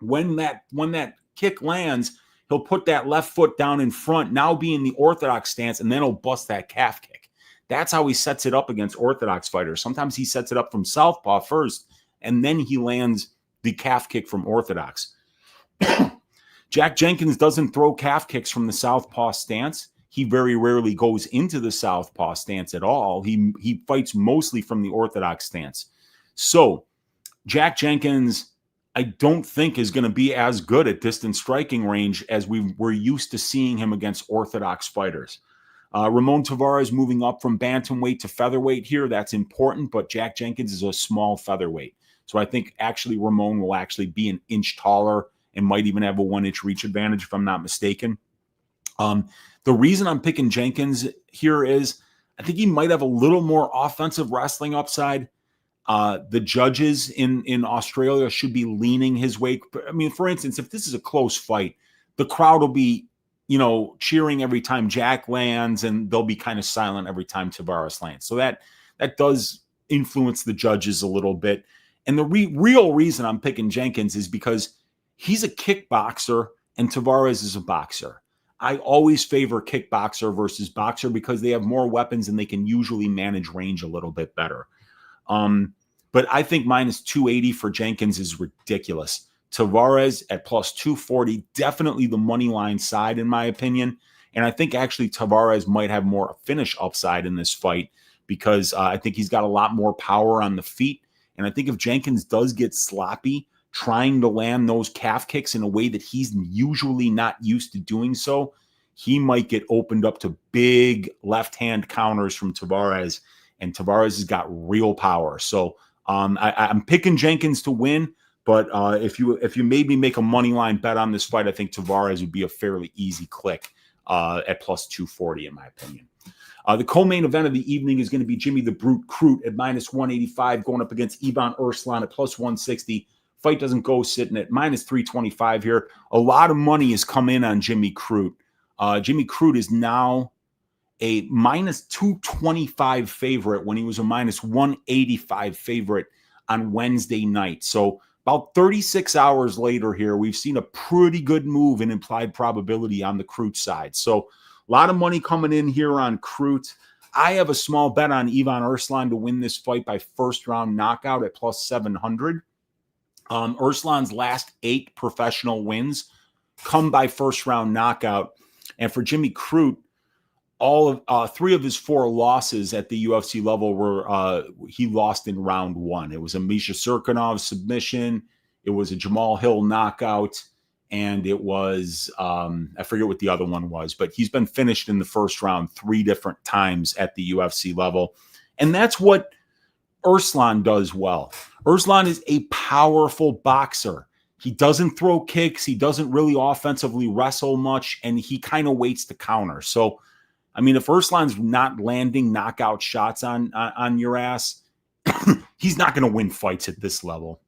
When that kick lands, he'll put that left foot down in front, now be in the orthodox stance, and then he'll bust that calf kick. That's how he sets it up against orthodox fighters. Sometimes he sets it up from southpaw first, and then he lands the calf kick from orthodox. Jack Jenkins doesn't throw calf kicks from the southpaw stance. He very rarely goes into the southpaw stance at all. He fights mostly from the orthodox stance. So Jack Jenkins, I don't think, is going to be as good at distance striking range as we were used to seeing him against orthodox fighters. Ramon Taveras moving up from bantamweight to featherweight here. That's important, but Jack Jenkins is a small featherweight. So I think actually Ramon will actually be an inch taller and might even have a 1-inch reach advantage if I'm not mistaken. The reason I'm picking Jenkins here is I think he might have a little more offensive wrestling upside. The judges in Australia should be leaning his way. I mean, for instance, if this is a close fight, the crowd will be, cheering every time Jack lands, and they'll be kind of silent every time Taveras lands. So that does influence the judges a little bit. And the real reason I'm picking Jenkins is because he's a kickboxer and Taveras is a boxer. I always favor kickboxer versus boxer because they have more weapons and they can usually manage range a little bit better. But I think minus 280 for Jenkins is ridiculous. Taveras at plus 240, definitely the money line side in my opinion. And I think actually Taveras might have more finish upside in this fight because I think he's got a lot more power on the feet. And I think if Jenkins does get sloppy trying to land those calf kicks in a way that he's usually not used to doing so, he might get opened up to big left-hand counters from Taveras, and Taveras has got real power. So I'm picking Jenkins to win, but if you made me make a money line bet on this fight, I think Taveras would be a fairly easy click at plus 240 in my opinion. The co-main event of the evening is going to be Jimmy the Brute Crute at minus 185 going up against Ivan Erslan at plus 160. Fight doesn't go, sitting at minus 325 here. A lot of money has come in on Jimmy Crute. Jimmy Crute is now a minus 225 favorite when he was a minus 185 favorite on Wednesday night. So about 36 hours later here, we've seen a pretty good move in implied probability on the Crute side. So a lot of money coming in here on Crute. I have a small bet on Ivan Erslan to win this fight by first round knockout at plus 700. Erslan's last 8 professional wins come by first round knockout. And for Jimmy Crute, all of 3 of his 4 losses at the UFC level were he lost in round 1. It was a Misha Serkinov submission, it was a Jamal Hill knockout, and it was I forget what the other one was, but he's been finished in the first round 3 different times at the UFC level. And that's what Erslan does well. Erslan is a powerful boxer. He doesn't throw kicks. He doesn't really offensively wrestle much, and he kind of waits to counter. So, I mean, if Erslan's not landing knockout shots on your ass, he's not going to win fights at this level.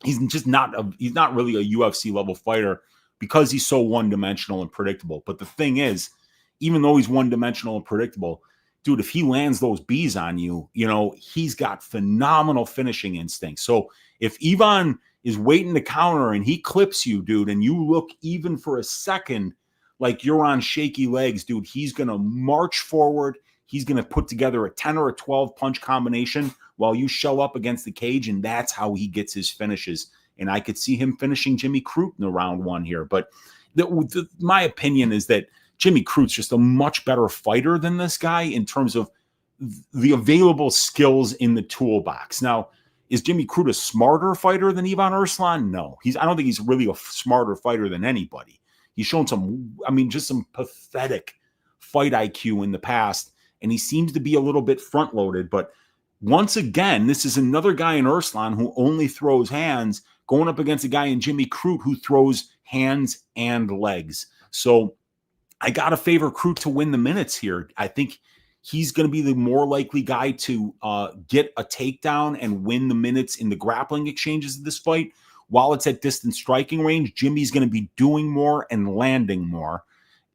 He's not really a UFC level fighter because he's so one-dimensional and predictable. But the thing is, even though he's one-dimensional and predictable, dude, if he lands those Bs on you, he's got phenomenal finishing instincts. So if Ivan is waiting to counter and he clips you, dude, and you look even for a second like you're on shaky legs, dude, he's going to march forward. He's going to put together a 10 or a 12 punch combination while you show up against the cage, and that's how he gets his finishes. And I could see him finishing Jimmy Crute in the round 1 here. But my opinion is that Jimmy Crute's just a much better fighter than this guy in terms of the available skills in the toolbox. Now, is Jimmy Crute a smarter fighter than Ivan Erslan? No. I don't think he's really a smarter fighter than anybody. He's shown just some pathetic fight IQ in the past, and he seems to be a little bit front-loaded. But once again, this is another guy in Erslan who only throws hands going up against a guy in Jimmy Crute who throws hands and legs. So I got to favor Crute to win the minutes here. I think he's going to be the more likely guy to get a takedown and win the minutes in the grappling exchanges of this fight. While it's at distance striking range, Jimmy's going to be doing more and landing more.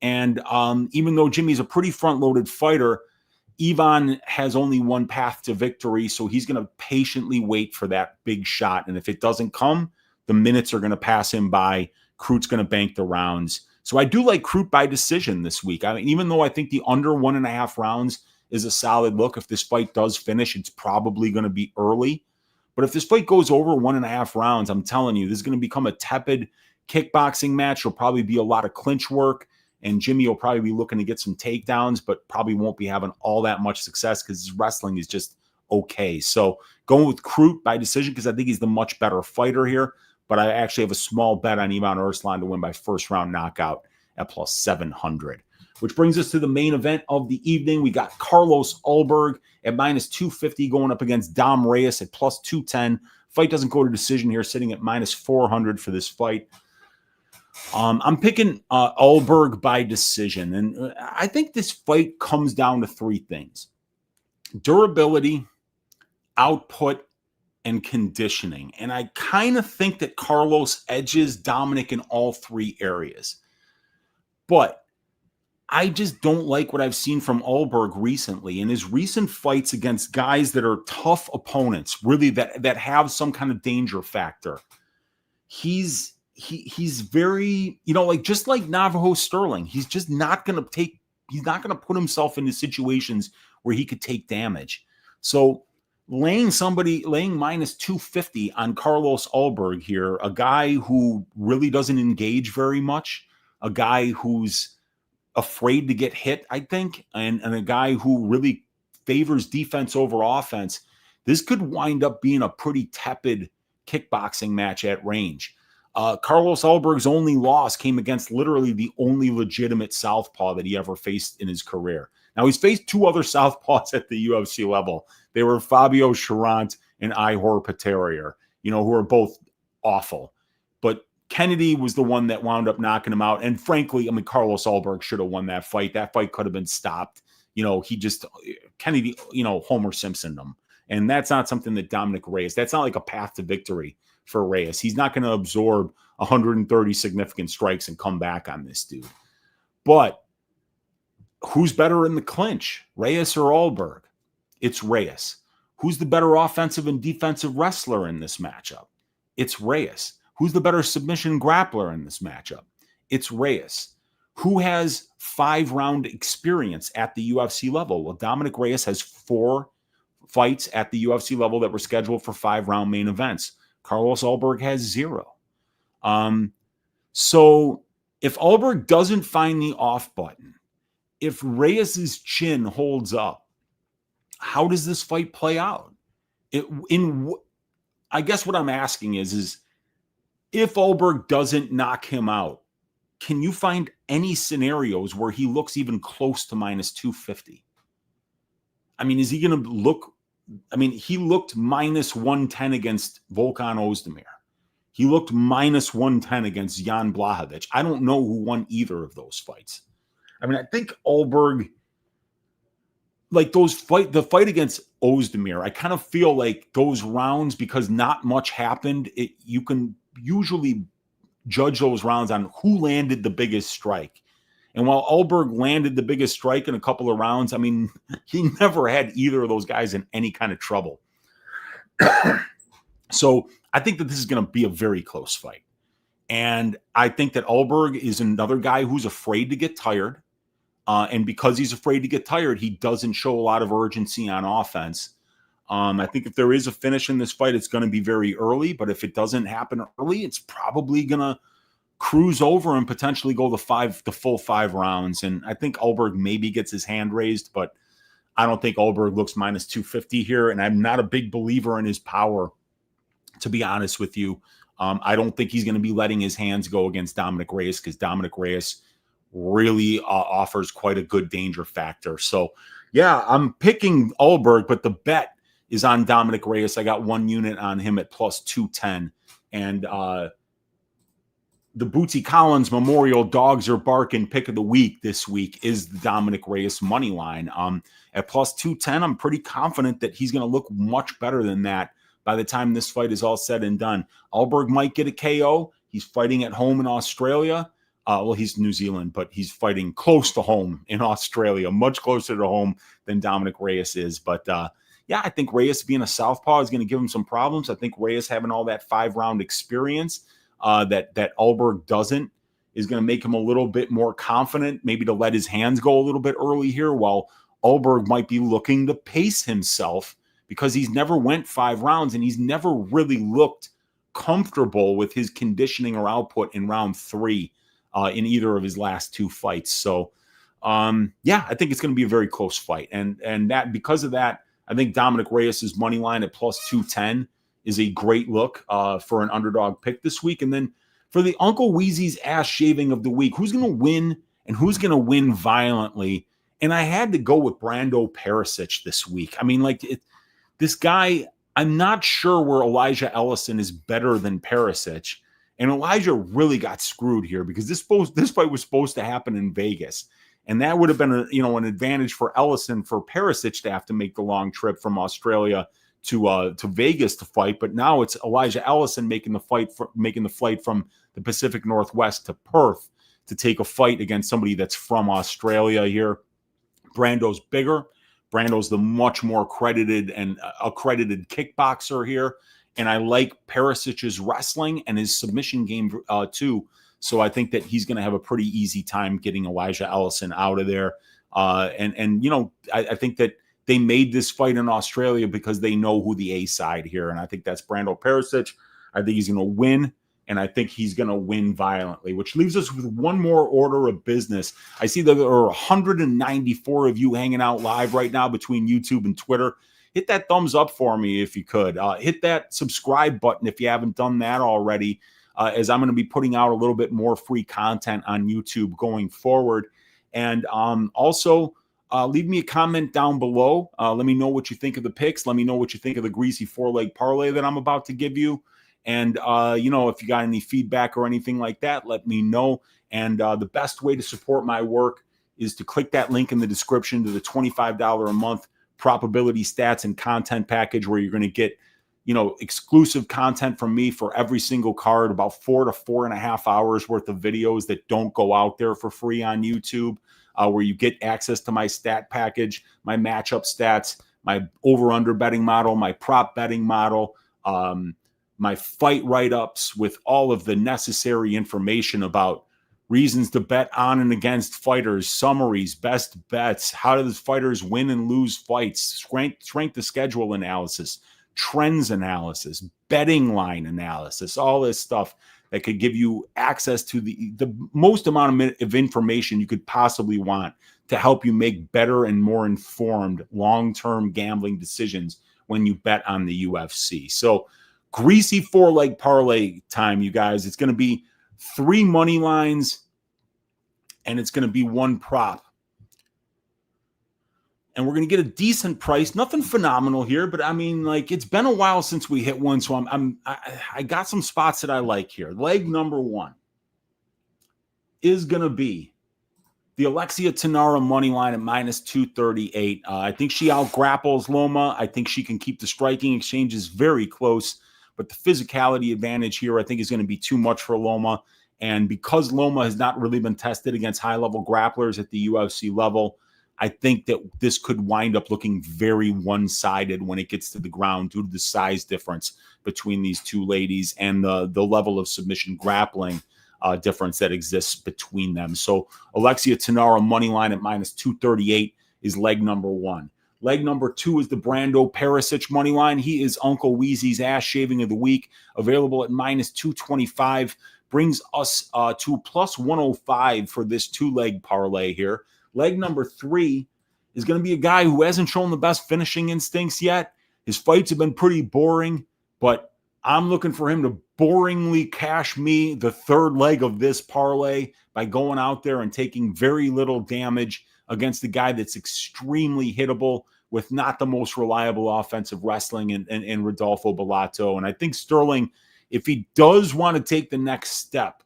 And even though Jimmy's a pretty front-loaded fighter, Ivan has only one path to victory, so he's going to patiently wait for that big shot. And if it doesn't come, the minutes are going to pass him by. Crute's going to bank the rounds. So I do like Crute by decision this week. I mean, even though I think the under 1.5 rounds is a solid look, if this fight does finish, it's probably going to be early. But if this fight goes over 1.5 rounds, I'm telling you, this is going to become a tepid kickboxing match. There'll probably be a lot of clinch work, and Jimmy will probably be looking to get some takedowns, but probably won't be having all that much success because his wrestling is just okay. So going with Crute by decision because I think he's the much better fighter here. But I actually have a small bet on Ivan Erslan to win by first round knockout at plus 700. Which brings us to the main event of the evening. We got Carlos Ulberg at minus 250 going up against Dom Reyes at plus 210. Fight doesn't go to decision here, sitting at minus 400 for this fight. I'm picking Ulberg by decision. And I think this fight comes down to three things: durability, output, and conditioning. And I kind of think that Carlos edges Dominic in all three areas. But I just don't like what I've seen from Ulberg recently. In his recent fights against guys that are tough opponents, really that have some kind of danger factor, he's very, like just like Navajo Stirling, he's just not going to put himself into situations where he could take damage. So laying minus 250 on Carlos Ulberg here, a guy who really doesn't engage very much, a guy who's afraid to get hit, I think, and a guy who really favors defense over offense, this could wind up being a pretty tepid kickboxing match at range. Carlos Ulberg's only loss came against literally the only legitimate southpaw that he ever faced in his career. Now, he's faced two other southpaws at the UFC level. They were Fabio Charant and Ihor Peterier, who are both awful. But Kennedy was the one that wound up knocking him out. And frankly, Carlos Ulberg should have won that fight. That fight could have been stopped. Kennedy, Homer Simpsoned him. And that's not something that Dominic Reyes, that's not like a path to victory for Reyes. He's not going to absorb 130 significant strikes and come back on this dude. But who's better in the clinch, Reyes or Ulberg? It's Reyes. Who's the better offensive and defensive wrestler in this matchup? It's Reyes. Who's the better submission grappler in this matchup? It's Reyes. Who has 5-round experience at the UFC level? Well, Dominic Reyes has 4 fights at the UFC level that were scheduled for 5-round main events. Carlos Ulberg has 0. So if Ulberg doesn't find the off button, if Reyes's chin holds up, how does this fight play out? I guess what I'm asking is if Ulberg doesn't knock him out, can you find any scenarios where he looks even close to minus 250? Is he going to look? He looked minus 110 against Volkan Ozdemir. He looked minus 110 against Jan Blachowicz. I don't know who won either of those fights. I think Ulberg, like the fight against Ozdemir, I kind of feel like those rounds, because not much happened, you can usually judge those rounds on who landed the biggest strike. And while Ulberg landed the biggest strike in a couple of rounds, he never had either of those guys in any kind of trouble. So I think that this is going to be a very close fight. And I think that Ulberg is another guy who's afraid to get tired. And because he's afraid to get tired, he doesn't show a lot of urgency on offense. I think if there is a finish in this fight, it's going to be very early. But if it doesn't happen early, it's probably going to cruise over and potentially go the full 5 rounds. And I think Ulberg maybe gets his hand raised, but I don't think Ulberg looks minus 250 here. And I'm not a big believer in his power, to be honest with you. I don't think he's going to be letting his hands go against Dominic Reyes, because Dominic Reyes really offers quite a good danger factor. So, yeah, I'm picking Ulberg, but the bet is on Dominic Reyes. I got 1 unit on him at plus 210. And the Bootsy Collins Memorial Dogs Are Barking pick of the week this week is the Dominic Reyes money line. At plus 210, I'm pretty confident that he's going to look much better than that by the time this fight is all said and done. Ulberg might get a KO. He's fighting at home in Australia. He's New Zealand, but he's fighting close to home in Australia, much closer to home than Dominic Reyes is. But I think Reyes being a southpaw is going to give him some problems. I think Reyes having all that 5-round experience that Ulberg doesn't is going to make him a little bit more confident, maybe to let his hands go a little bit early here, while Ulberg might be looking to pace himself because he's never went 5 rounds and he's never really looked comfortable with his conditioning or output in round 3 in either of his last 2 fights. So, yeah, I think it's going to be a very close fight. And that because of that, I think Dominic Reyes' money line at plus 210 is a great look for an underdog pick this week. And then for the Uncle Weezy's ass shaving of the week, who's going to win and who's going to win violently? And I had to go with Brando Perisic this week. I mean, this guy, I'm not sure where Elijah Ellison is better than Perisic. And Elijah really got screwed here because this fight was supposed to happen in Vegas. And that would have been an advantage for Ellison, for Perisic to have to make the long trip from Australia to Vegas to fight. But now it's Elijah Ellison making the flight from the Pacific Northwest to Perth to take a fight against somebody that's from Australia here. Brando's bigger. Brando's the much more accredited kickboxer here. And I like Perisic's wrestling and his submission game too. So I think that he's going to have a pretty easy time getting Elijah Ellison out of there. I think that they made this fight in Australia because they know who the A side here. And I think that's Brando Perisic. I think he's going to win. And I think he's going to win violently, which leaves us with one more order of business. I see that there are 194 of you hanging out live right now between YouTube and Twitter. Hit that thumbs up for me if you could. Hit that subscribe button if you haven't done that already, as I'm going to be putting out a little bit more free content on YouTube going forward. And also, leave me a comment down below. Let me know what you think of the picks. Let me know what you think of the Greasy 4-leg parlay that I'm about to give you. And, if you got any feedback or anything like that, let me know. And the best way to support my work is to click that link in the description to the $25 a month probability stats and content package, where you're going to get, exclusive content from me for every single card, about 4 to 4.5 hours worth of videos that don't go out there for free on YouTube, where you get access to my stat package, my matchup stats, my over-under betting model, my prop betting model, my fight write-ups with all of the necessary information about reasons to bet on and against fighters, summaries, best bets, how do the fighters win and lose fights, strength of schedule analysis, trends analysis, betting line analysis, all this stuff that could give you access to the most amount of information you could possibly want to help you make better and more informed long-term gambling decisions when you bet on the UFC. So Greasy 4-leg parlay time, you guys. It's going to be 3 money lines, and it's going to be 1 prop. And we're going to get a decent price. Nothing phenomenal here, but I mean, it's been a while since we hit one, so I got some spots that I like here. Leg number 1 is going to be the Alexia Thainara money line at minus 238. I think she out-grapples Loma. I think she can keep the striking exchanges very close. But the physicality advantage here, I think, is going to be too much for Loma. And because Loma has not really been tested against high-level grapplers at the UFC level, I think that this could wind up looking very one-sided when it gets to the ground due to the size difference between these two ladies and the level of submission grappling difference that exists between them. So Alexia Thainara money line at minus 238 is leg number 1. Leg number 2 is the Brando Perisic money line. He is Uncle Weezy's ass shaving of the week, available at minus 225. Brings us to plus 105 for this 2-leg parlay here. Leg number 3 is going to be a guy who hasn't shown the best finishing instincts yet. His fights have been pretty boring, but I'm looking for him to boringly cash me the 3rd leg of this parlay by going out there and taking very little damage against a guy that's extremely hittable with not the most reliable offensive wrestling in Rodolfo Bellato. And I think Stirling, if he does want to take the next step,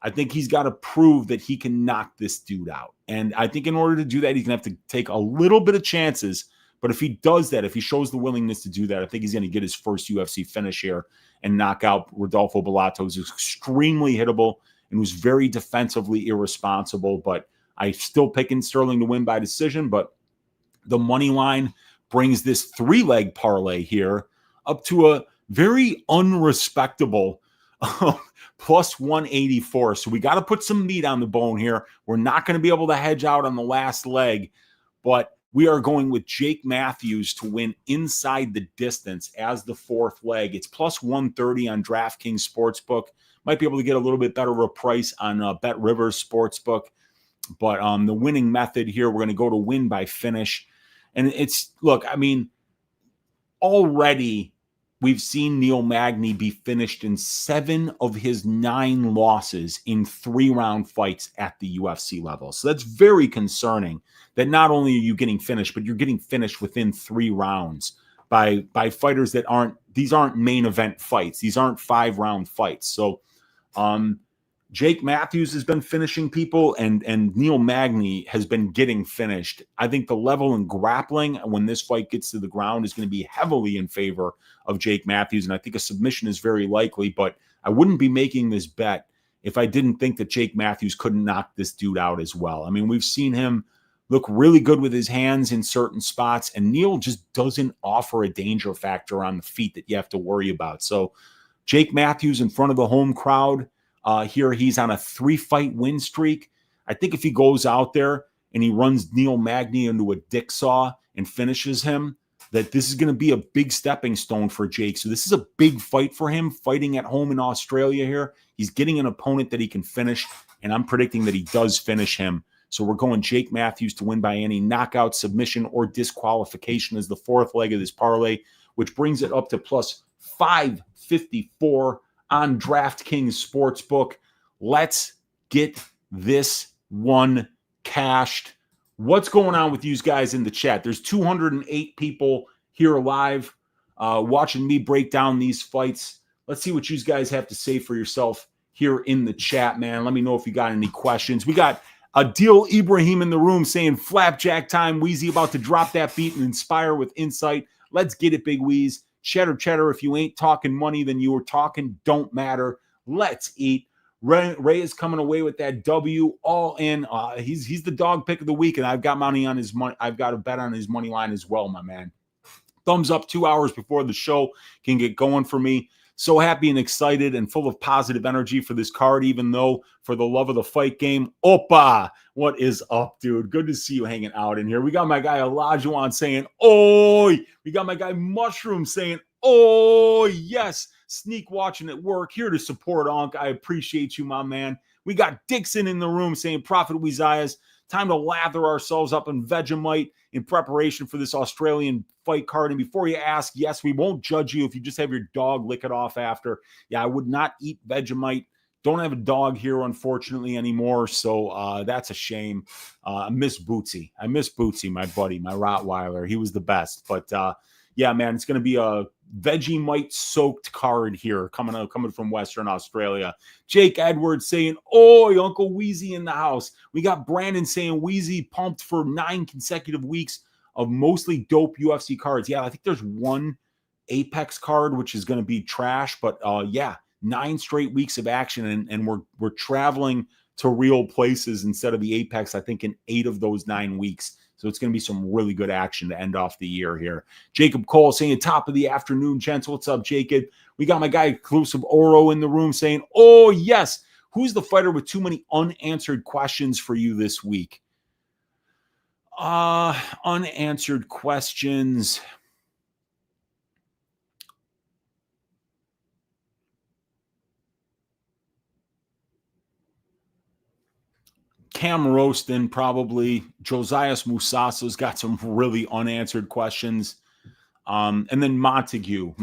I think he's got to prove that he can knock this dude out. And I think in order to do that, he's going to have to take a little bit of chances. But if he does that, if he shows the willingness to do that, I think he's going to get his first UFC finish here and knock out Rodolfo Bellato, who's extremely hittable and who's very defensively irresponsible. But I'm still picking Stirling to win by decision, but the money line brings this 3-leg parlay here up to a very unrespectable plus 184. So we got to put some meat on the bone here. We're not going to be able to hedge out on the last leg, but we are going with Jake Matthews to win inside the distance as the fourth leg. It's plus 130 on DraftKings Sportsbook. Might be able to get a little bit better of a price on Bet Rivers Sportsbook. But the winning method here, we're going to go to win by finish. And it's, look, I mean, already we've seen Neil Magny be finished in 7 of his 9 losses in 3-round fights at the UFC level. So that's very concerning that not only are you getting finished, but you're getting finished within 3 rounds by fighters that these aren't main event fights. These aren't 5-round fights. So Jake Matthews has been finishing people, and Neil Magny has been getting finished. I think the level in grappling when this fight gets to the ground is going to be heavily in favor of Jake Matthews, and I think a submission is very likely, but I wouldn't be making this bet if I didn't think that Jake Matthews couldn't knock this dude out as well. I mean, we've seen him look really good with his hands in certain spots, and Neil just doesn't offer a danger factor on the feet that you have to worry about. So Jake Matthews in front of the home crowd, here he's on a 3-fight win streak. I think if he goes out there and he runs Neil Magny into a dick saw and finishes him, that this is going to be a big stepping stone for Jake. So this is a big fight for him, fighting at home in Australia here. He's getting an opponent that he can finish, and I'm predicting that he does finish him. So we're going Jake Matthews to win by any knockout, submission, or disqualification as the fourth leg of this parlay, which brings it up to plus 554 on DraftKings Sportsbook. Let's get this one cashed. What's going on with you guys in the chat? There's 208 people here live watching me break down these fights. Let's see what you guys have to say for yourself here in the chat, man. Let me know if you got any questions. We got Adil Ibrahim in the room saying, flapjack time, Weezy about to drop that beat and inspire with insight. Let's get it, Big Weez. Cheddar, if you ain't talking money, then you are talking don't matter. Let's eat. Reyes coming away with that W all in. He's the dog pick of the week, and I've got money on his money. I've got a bet on his money line as well, my man. Thumbs up 2 hours before the show can get going for me. So happy and excited and full of positive energy for this card, even though for the love of the fight game. Opa, what is up, dude? Good to see you hanging out in here. We got my guy Olajuwon saying, oi. We got my guy Mushroom saying, oh, yes. Sneak watching at work, here to support Unc. I appreciate you, my man. We got Dixon in the room saying, Prophet Weezias, time to lather ourselves up in Vegemite in preparation for this Australian fight card. And before you ask, yes, we won't judge you if you just have your dog lick it off after. Yeah, I would not eat Vegemite. Don't have a dog here, unfortunately, anymore. So that's a shame. I miss Bootsy. My buddy, my Rottweiler. He was the best. But yeah, man, it's going to be a Vegemite-soaked card here coming from Western Australia. Jake Edwards saying, oi, Uncle Weezy in the house. We got Brandon saying Weezy pumped for 9 consecutive weeks of mostly dope UFC cards. Yeah, I think there's one Apex card, which is going to be trash. But yeah, 9 straight weeks of action, and we're traveling to real places instead of the Apex, I think, in 8 of those 9 weeks. So it's going to be some really good action to end off the year here. Jacob Cole saying, top of the afternoon, gents. What's up, Jacob? We got my guy, Exclusive Oro, in the room saying, oh, yes. Who's the fighter with too many unanswered questions for you this week? Unanswered questions. Cam Rowston, probably. Josias Musasa's got some really unanswered questions. And then Montague,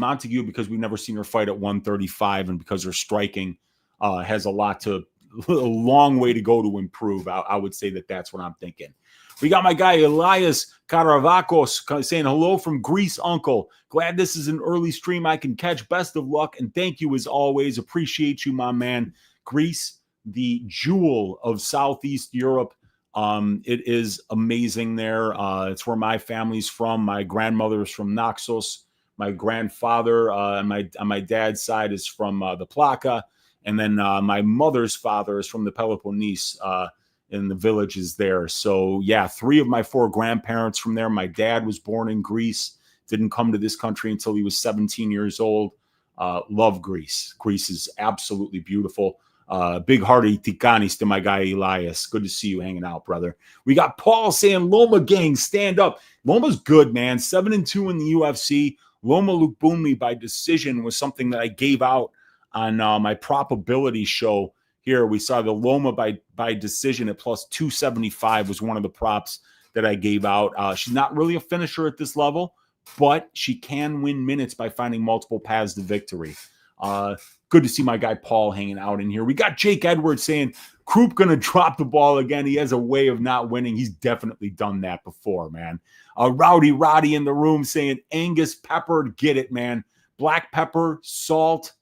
because we've never seen her fight at 135, and because her striking has a long way to go to improve. I would say that's what I'm thinking. We got my guy Elias Caravacos saying hello from Greece, Uncle. Glad this is an early stream I can catch. Best of luck, and thank you as always. Appreciate you, my man. Greece, the jewel of Southeast Europe. It is amazing there. It's where my family's from. My grandmother is from Naxos. My grandfather on my dad's side is from the Plaka. And then my mother's father is from the Peloponnese in the villages there. So, yeah, 3 of my 4 grandparents from there. My dad was born in Greece, didn't come to this country until he was 17 years old. Love Greece. Greece is absolutely beautiful. Big hearty Tikanis to my guy Elias. Good to see you hanging out, brother. We got Paul saying Loma gang, stand up. Loma's good, man. 7-2 in the UFC. Loma Lookboonmee by decision was something that I gave out on my probability show here. We saw the Loma by decision at plus 275 was one of the props that I gave out. She's not really a finisher at this level, but she can win minutes by finding multiple paths to victory. Good to see my guy Paul hanging out in here. We got Jake Edwards saying, Crute going to drop the ball again. He has a way of not winning. He's definitely done that before, man. Rowdy Roddy in the room saying, Angus pepper, get it, man. Black pepper, salt.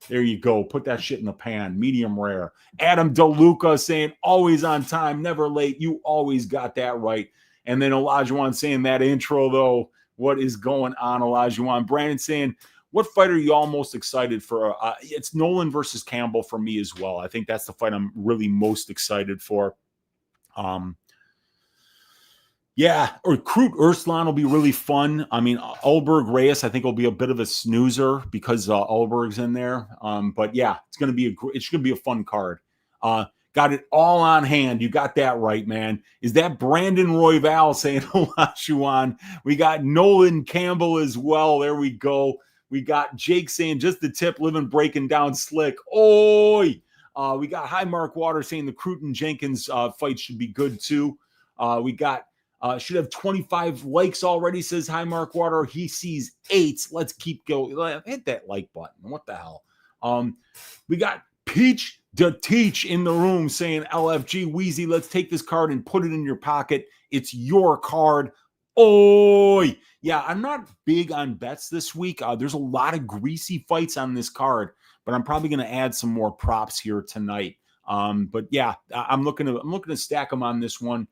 There you go. Put that shit in the pan. Medium rare. Adam DeLuca saying, always on time, never late. You always got that right. And then Olajuwon saying that intro, though. What is going on, Olajuwon? Brandon saying, what fight are you all most excited for? It's Nolan versus Campbell for me as well. I think that's the fight I'm really most excited for. Yeah, or Crute Erslan will be really fun. I mean, Ulberg Reyes, I think will be a bit of a snoozer because Ulberg's in there. But yeah, it's going to be a fun card. Got it all on hand. You got that right, man. Is that Brandon Royval saying Olajuwon? We got Nolan Campbell as well. There we go. We got Jake saying just the tip, living breaking down slick. Oi! We got High Mark Water saying the Crute and Jenkins fight should be good too. We got should have 25 likes already, says High Mark Water. He sees 8. Let's keep going. Hit that like button. What the hell? We got Peach to Teach in the room saying LFG Weezy, let's take this card and put it in your pocket. It's your card. Oi! Yeah, I'm not big on bets this week. There's a lot of greasy fights on this card, but I'm probably going to add some more props here tonight. But yeah, I'm looking to stack them on this one.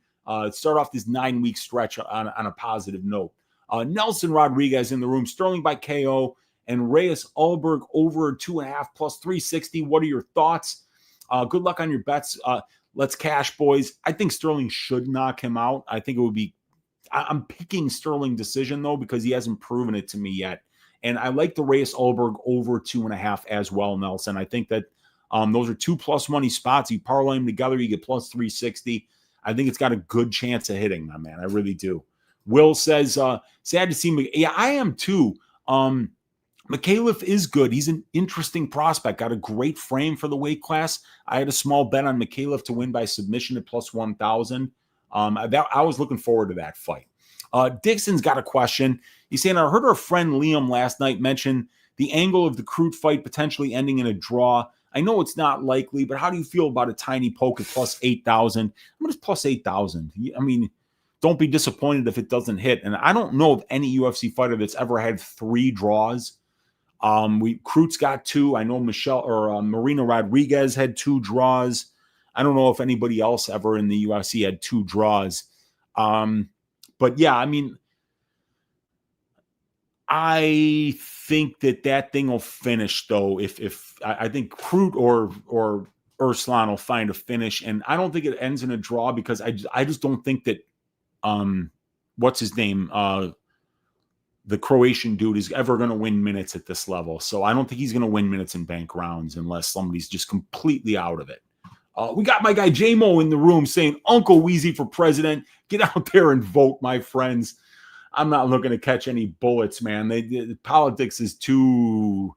Start off this 9-week stretch on a positive note. Nelson Rodriguez in the room, Stirling by KO, and Reyes Ulberg over 2.5 plus 360. What are your thoughts? Good luck on your bets. Let's cash, boys. I think Stirling should knock him out. I think it would be. I'm picking Stirling decision, though, because he hasn't proven it to me yet. And I like the Reyes Ulberg over 2.5 as well, Nelson. I think that those are 2 plus money spots. You parlay them together, you get plus 360. I think it's got a good chance of hitting, my man. I really do. Will says, sad to see. Yeah, I am too. Mikhailov is good. He's an interesting prospect. Got a great frame for the weight class. I had a small bet on Mikhailov to win by submission at plus 1,000. I was looking forward to that fight. Dixon's got a question. He's saying, I heard our friend Liam last night mention the angle of the Crute fight potentially ending in a draw. I know it's not likely, but how do you feel about a tiny poke at plus 8,000? I'm just plus 8,000. I mean, don't be disappointed if it doesn't hit. And I don't know of any UFC fighter that's ever had 3 draws. Crute's got 2. I know Marina Rodriguez had 2 draws. I don't know if anybody else ever in the UFC had 2 draws. But yeah, I mean, I think that thing will finish though. If I think Crute or Erslan will find a finish, and I don't think it ends in a draw because I just don't think that what's his name, the Croatian dude, is ever going to win minutes at this level. So I don't think he's going to win minutes in bank rounds unless somebody's just completely out of it. We got my guy J-Mo in the room saying, Uncle Weezy for president. Get out there and vote, my friends. I'm not looking to catch any bullets, man. The politics is too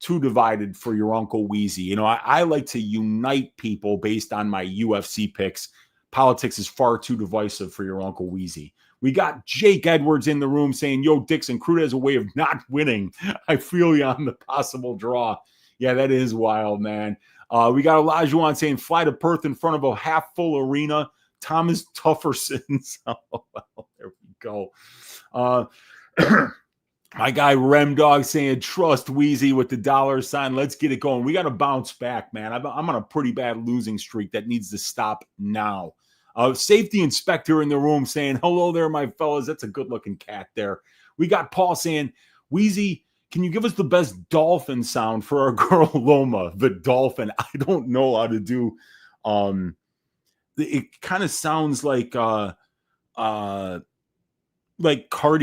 divided for your Uncle Weezy. You know, I like to unite people based on my UFC picks. Politics is far too divisive for your Uncle Weezy. We got Jake Edwards in the room saying, yo, Dixon, Crute has a way of not winning. I feel you on the possible draw. Yeah, that is wild, man. We got Olajuwon saying, fly to Perth in front of a half-full arena. Thomas Tufferson's. Oh, well, there we go. My guy Rem Dog saying, trust Weezy with the $sign. Let's get it going. We got to bounce back, man. I'm on a pretty bad losing streak that needs to stop now. Safety inspector in the room saying, hello there, my fellas. That's a good-looking cat there. We got Paul saying, Weezy, can you give us the best dolphin sound for our girl Loma, the dolphin? I don't know how to do. It kind of sounds like Cardi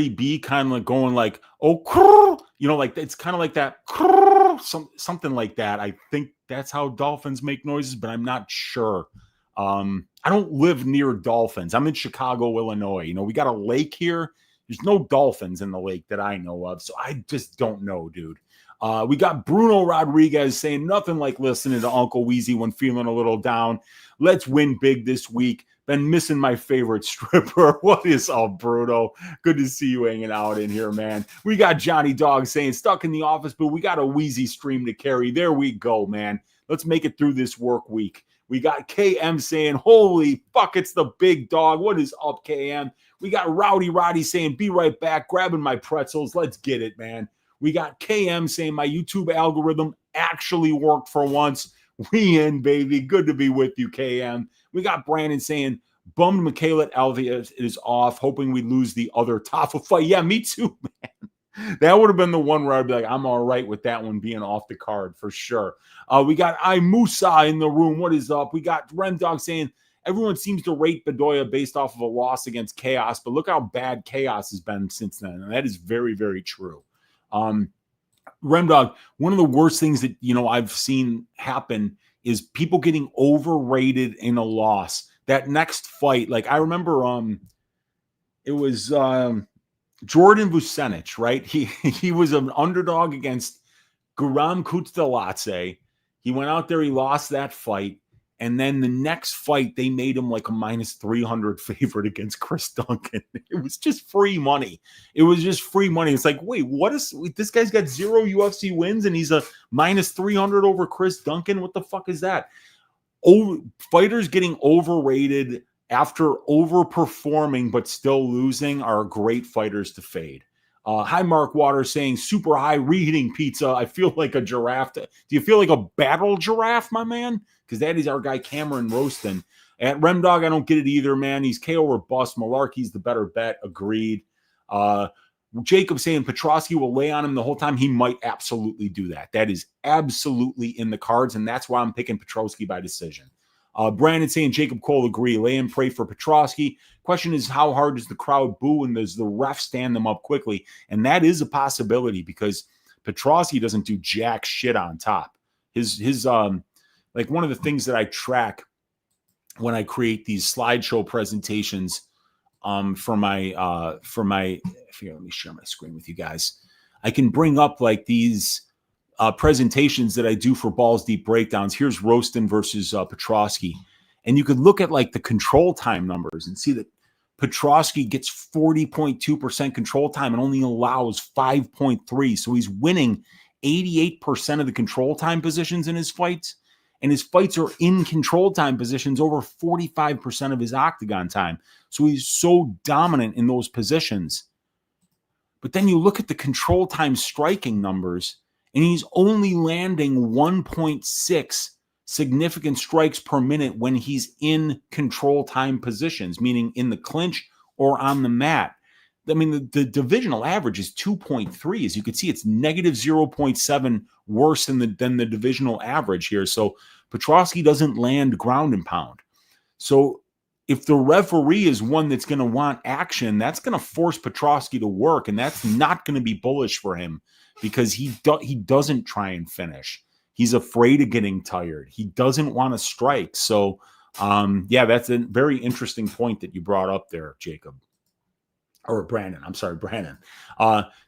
B, kind of like going like, oh, like it's kind of like that, something like that. I think that's how dolphins make noises, but I'm not sure. I don't live near dolphins. I'm in Chicago, Illinois. We got a lake here. There's no dolphins in the lake that I know of, so I just don't know, dude. We got Bruno Rodriguez saying nothing like listening to Uncle Weezy when feeling a little down. Let's win big this week. Been missing my favorite stripper. What is up, Bruno? Good to see you hanging out in here, man. We got Johnny Dog saying stuck in the office, but we got a Weezy stream to carry. There we go, man. Let's make it through this work week. We got KM saying, holy fuck, it's the big dog. What is up, KM? We got Rowdy Roddy saying, be right back, grabbing my pretzels. Let's get it, man. We got KM saying, my YouTube algorithm actually worked for once. We in, baby. Good to be with you, KM. We got Brandon saying, bummed Michaela Alves is off, hoping we lose the other Tafa fight. Yeah, me too, man. That would have been the one where I'd be like, I'm all right with that one being off the card for sure. We got Musa in the room. What is up? We got Rem Dog saying, everyone seems to rate Bedoya based off of a loss against Chaos, but look how bad Chaos has been since then. And that is very, very true. Remdog, one of the worst things that, I've seen happen is people getting overrated in a loss. That next fight, like I remember, it was Jordan Vucenic, right? He was an underdog against Guram Kutstelatse. He went out there, he lost that fight. And then the next fight, they made him like a minus 300 favorite against Chris Duncan. It was just free money. It was just free money. It's like, wait, what is this guy's got 0 UFC wins and he's a minus 300 over Chris Duncan? What the fuck is that? Fighters getting overrated after overperforming but still losing are great fighters to fade. Hi, Mark Waters saying super high reheating pizza. I feel like a giraffe. Do you feel like a battle giraffe, my man? Because that is our guy Cameron Rowston. At Remdog, I don't get it either, man. He's KO or bust. Mullarkey's the better bet. Agreed. Jacob saying Petroski will lay on him the whole time. He might absolutely do that. That is absolutely in the cards, and that's why I'm picking Petroski by decision. Brandon saying Jacob Cole agree. Lay and pray for Petroski. Question is, how hard does the crowd boo and does the ref stand them up quickly? And that is a possibility because Petroski doesn't do jack shit on top. His like one of the things that I track when I create these slideshow presentations for my here, let me share my screen with you guys. I can bring up like these presentations that I do for Balls Deep breakdowns. Here's Rowston versus Petroski. And you could look at like the control time numbers and see that Petroski gets 40.2% control time and only allows 5.3. So he's winning 88% of the control time positions in his fights. And his fights are in control time positions over 45% of his octagon time. So he's so dominant in those positions. But then you look at the control time striking numbers, and he's only landing 1.6 significant strikes per minute when he's in control time positions, meaning in the clinch or on the mat. I mean, the divisional average is 2.3. As you can see, it's negative 0.7 worse than the divisional average here. So Petroski doesn't land ground and pound. So if the referee is one that's going to want action, that's going to force Petroski to work, and that's not going to be bullish for him because he doesn't try and finish. He's afraid of getting tired. He doesn't want to strike. So, yeah, that's a very interesting point that you brought up there, Jacob. Or Brandon. I'm sorry, Brandon.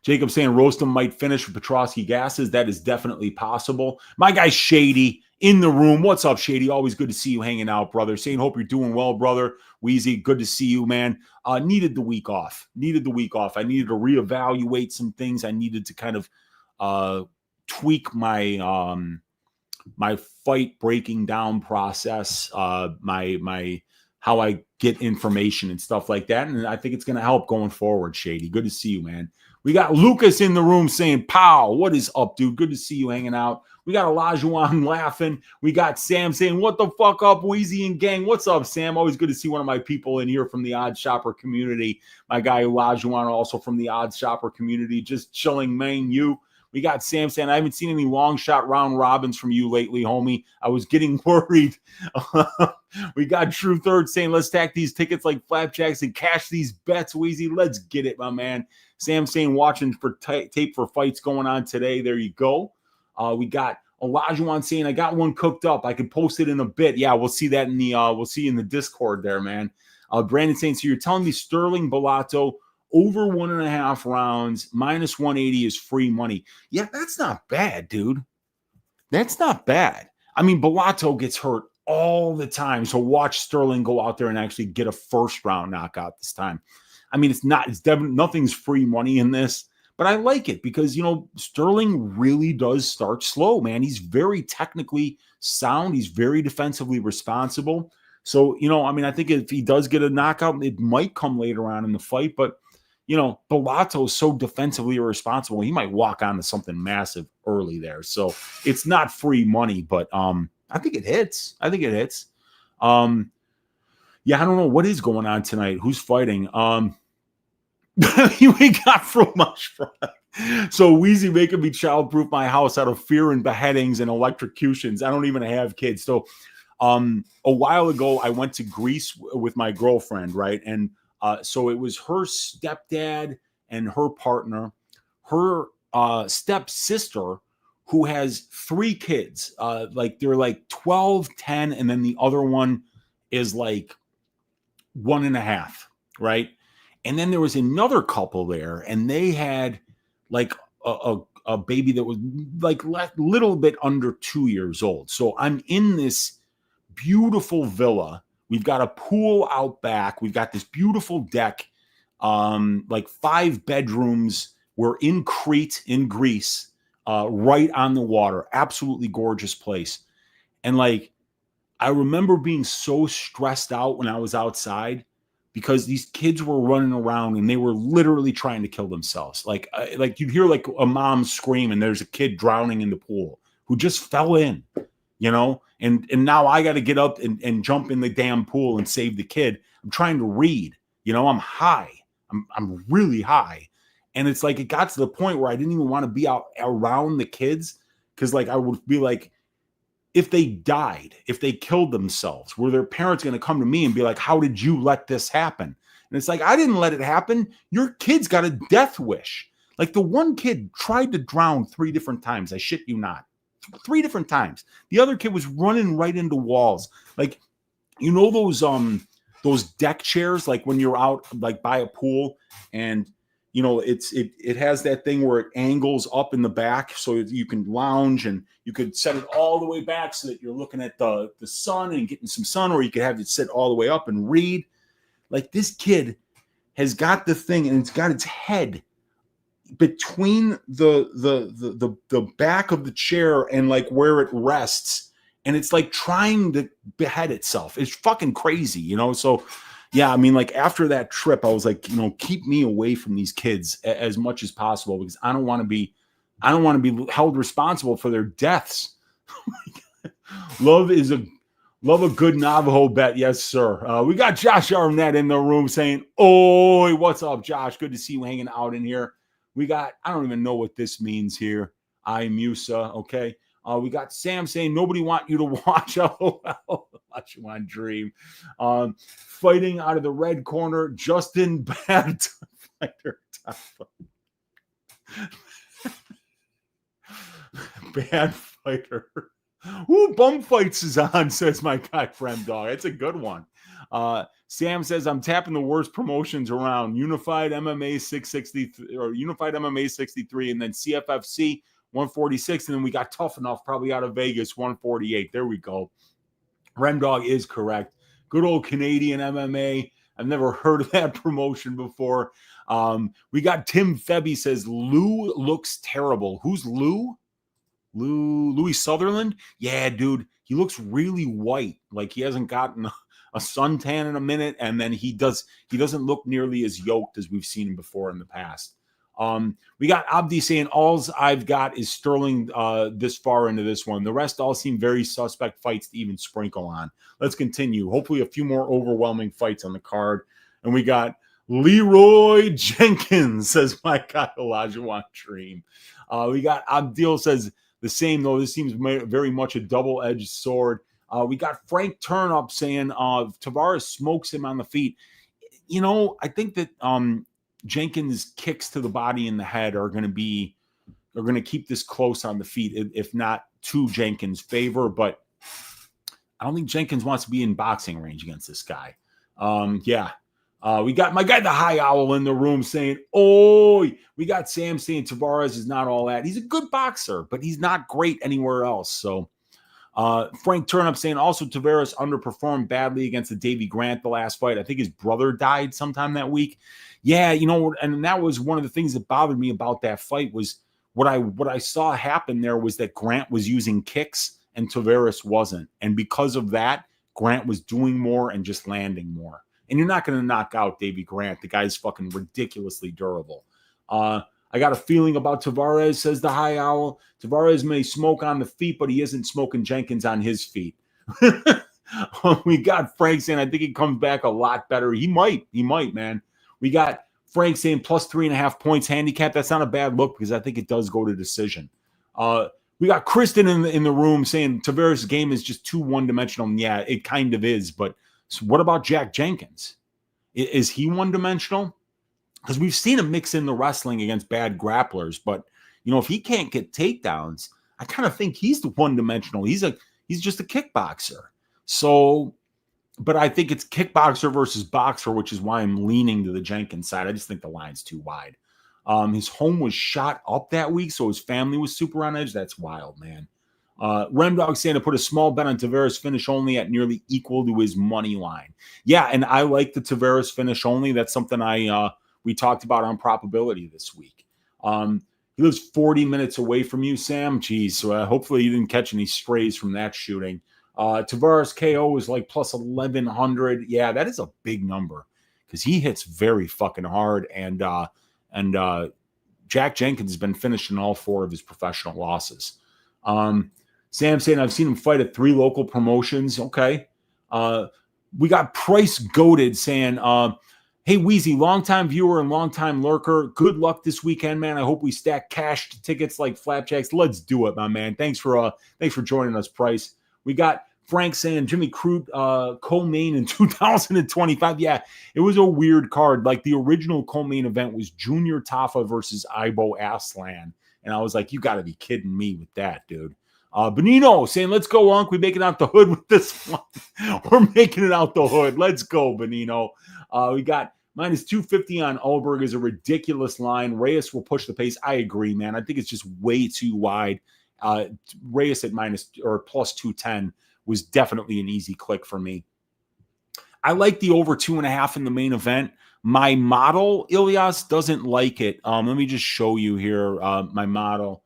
Jacob saying Rowston might finish with Petroski gases. That is definitely possible. My guy Shady in the room. What's up, Shady? Always good to see you hanging out, brother. Saying hope you're doing well, brother. Weezy, good to see you, man. Needed the week off. I needed to reevaluate some things. I needed to kind of tweak my my fight breaking down process, my how I get information and stuff like that. And I think it's going to help going forward, Shady. Good to see you, man. We got Lucas in the room saying, pow, what is up, dude? Good to see you hanging out. We got Olajuwon laughing. We got Sam saying, what the fuck up, Weezy and gang? What's up, Sam? Always good to see one of my people in here from the Odd Shopper community. My guy Olajuwon also from the Odd Shopper community, just chilling, man, you. We got Sam saying, I haven't seen any long shot round robins from you lately, homie. I was getting worried. We got True Third saying, let's stack these tickets like flapjacks and cash these bets, Weezy. Let's get it, my man. Sam saying watching for tape for fights going on today. There you go. We got Olajuwon saying I got one cooked up. I can post it in a bit. Yeah, we'll see that in the we'll see in the Discord there, man. Brandon saying, so you're telling me Stirling Bellato over 1.5 rounds minus 180 is free money. Yeah, that's not bad, dude. That's not bad. I mean, Bellato gets hurt all the time. So watch Stirling go out there and actually get a first round knockout this time. I mean, it's definitely nothing's free money in this, but I like it because, Stirling really does start slow, man. He's very technically sound. He's very defensively responsible. So, I think if he does get a knockout, it might come later on in the fight, but Bellato is so defensively irresponsible. He might walk onto something massive early there. So it's not free money, but I think it hits. Yeah, I don't know what is going on tonight. Who's fighting? We got fromage fry. So Weezy making me childproof my house out of fear and beheadings and electrocutions. I don't even have kids. So a while ago, I went to Greece with my girlfriend, right? And so it was her stepdad and her partner, her stepsister, who has 3 kids. They're like 12, 10, and then the other one is like 1.5, right? And then there was another couple there, and they had like a baby that was like a little bit under 2 years old. So I'm in this beautiful villa. We've got a pool out back. We've got this beautiful deck, like 5 bedrooms. We're in Crete in Greece, right on the water. Absolutely gorgeous place. And I remember being so stressed out when I was outside because these kids were running around and they were literally trying to kill themselves. Like you'd hear like a mom scream and there's a kid drowning in the pool who just fell in, and now I got to get up and jump in the damn pool and save the kid. I'm trying to read, I'm high. I'm really high. And it's like, it got to the point where I didn't even want to be out around the kids. Cause I would be like, if they died, if they killed themselves, were their parents going to come to me and be like, how did you let this happen? And it's like, I didn't let it happen. Your kid's got a death wish. Like the one kid tried to drown 3 different times. I shit you not. 3 different times. The other kid was running right into walls. Like, those deck chairs, like when you're out like by a pool and it has that thing where it angles up in the back so you can lounge, and you could set it all the way back so that you're looking at the sun and getting some sun, or you could have it sit all the way up and read. Like this kid has got the thing and it's got its head between the back of the chair and like where it rests, and it's like trying to behead itself. It's fucking crazy, So yeah, I mean, like after that trip, I was like, keep me away from these kids as much as possible because I don't want to be held responsible for their deaths. Love a good Navajo bet, yes, sir. We got Josh Arnett in the room saying, "Oi, what's up, Josh? Good to see you hanging out in here." We got, I don't even know what this means here. I'm Musa, okay. We got Sam saying, nobody want you to watch. Watch you on Dream. Fighting out of the red corner, Justin Bad Fighter. Bad Fighter. Ooh, Bum Fights is on, says my guy Frem Dog. It's a good one. Sam says, I'm tapping the worst promotions around. Unified MMA 663 or Unified MMA 63, and then CFFC 146, and then we got Tough Enough probably out of Vegas 148. There we go. Remdog is correct. Good old Canadian MMA. I've never heard of that promotion before. We got Tim Febby says Lou looks terrible. Who's Lou? Louis Sutherland? Yeah, dude. He looks really white. Like he hasn't gotten a suntan in a minute, and then he doesn't look nearly as yoked as we've seen him before in the past. We got Abdi saying alls I've got is Stirling this far into this one. The rest all seem very suspect fights to even sprinkle on. Let's continue. Hopefully a few more overwhelming fights on the card. And we got Leroy Jenkins, says my guy Olajuwon Dream. We got Abdil says the same, though. This seems very much a double-edged sword. We got Frank Turnup saying Taveras smokes him on the feet. I think that Jenkins' kicks to the body and the head are going to keep this close on the feet, if not to Jenkins' favor. But I don't think Jenkins wants to be in boxing range against this guy. We got my guy, the High Owl, in the room saying, "Oi!" We got Sam saying Taveras is not all that. He's a good boxer, but he's not great anywhere else. So Frank Turnup saying also Taveras underperformed badly against the Davy Grant the last fight. I think his brother died sometime that week. Yeah, and that was one of the things that bothered me about that fight was what I saw happen there was that Grant was using kicks and Taveras wasn't. And because of that, Grant was doing more and just landing more. And you're not going to knock out Davy Grant. The guy's fucking ridiculously durable. I got a feeling about Taveras, says the High Owl. Taveras may smoke on the feet, but he isn't smoking Jenkins on his feet. We got Frank saying, I think he comes back a lot better. He might, man. We got Frank saying plus 3.5 points handicap. That's not a bad look because I think it does go to decision. We got Kristen in the room saying Taveras' game is just too one-dimensional. Yeah, it kind of is. But so what about Jack Jenkins? Is he one-dimensional? Because we've seen him mix in the wrestling against bad grapplers. But, if he can't get takedowns, I kind of think he's the one-dimensional. He's just a kickboxer. So, but I think it's kickboxer versus boxer, which is why I'm leaning to the Jenkins side. I just think the line's too wide. His home was shot up that week, so his family was super on edge. That's wild, man. Remdog saying to put a small bet on Taveras finish only at nearly equal to his money line. Yeah, and I like the Taveras finish only. That's something we talked about on probability this week. He lives 40 minutes away from you, Sam. Jeez, so hopefully you didn't catch any strays from that shooting. Taveras KO is like plus 1,100. Yeah, that is a big number because he hits very fucking hard. And Jack Jenkins has been finishing all 4 of his professional losses. Sam saying, I've seen him fight at 3 local promotions. Okay. We got Price Goated saying, hey, Weezy, longtime viewer and longtime lurker. Good luck this weekend, man. I hope we stack cash tickets like flapjacks. Let's do it, my man. Thanks for joining us, Price. We got Frank saying Jimmy Crute co-main in 2025. Yeah, it was a weird card. Like the original co-main event was Junior Tafa versus Ibo Erslan. And I was like, you got to be kidding me with that, dude. Benino saying, let's go, Unc. We making out the hood with this one. We're making it out the hood. Let's go, Benino. We got minus 250 on Ulberg is a ridiculous line. Reyes will push the pace. I agree, man. I think it's just way too wide. Reyes at minus or plus 210 was definitely an easy click for me. I like the over 2.5 in the main event. My model, Ilyas, doesn't like it. Let me just show you here my model.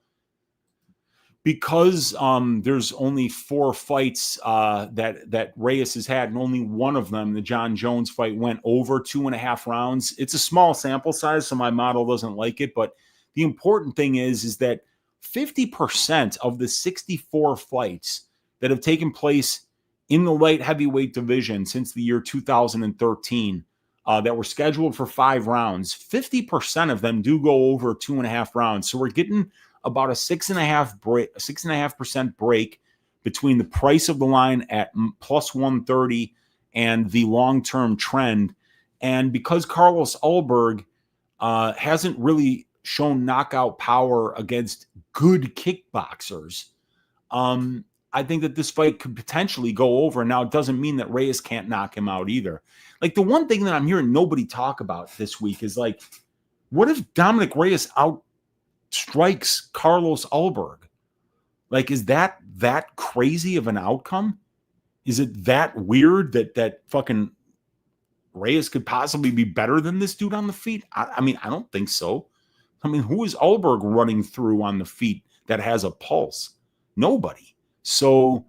Because there's only 4 fights that Reyes has had, and only one of them, the John Jones fight, went over 2.5 rounds. It's a small sample size, so my model doesn't like it. But the important thing is that 50% of the 64 fights that have taken place in the light heavyweight division since the year 2013 that were scheduled for 5 rounds, 50% of them do go over 2.5 rounds. So we're getting about a 6.5% break between the price of the line at plus 130 and the long-term trend. And because Carlos Ulberg hasn't really shown knockout power against good kickboxers, I think that this fight could potentially go over. Now, it doesn't mean that Reyes can't knock him out either. Like, the one thing that I'm hearing nobody talk about this week is, like, what if Dominic Reyes strikes Carlos Ulberg? Like, is that crazy of an outcome? Is it that weird that fucking Reyes could possibly be better than this dude on the feet? I mean, I don't think so. I mean, who is Ulberg running through on the feet that has a pulse? Nobody. So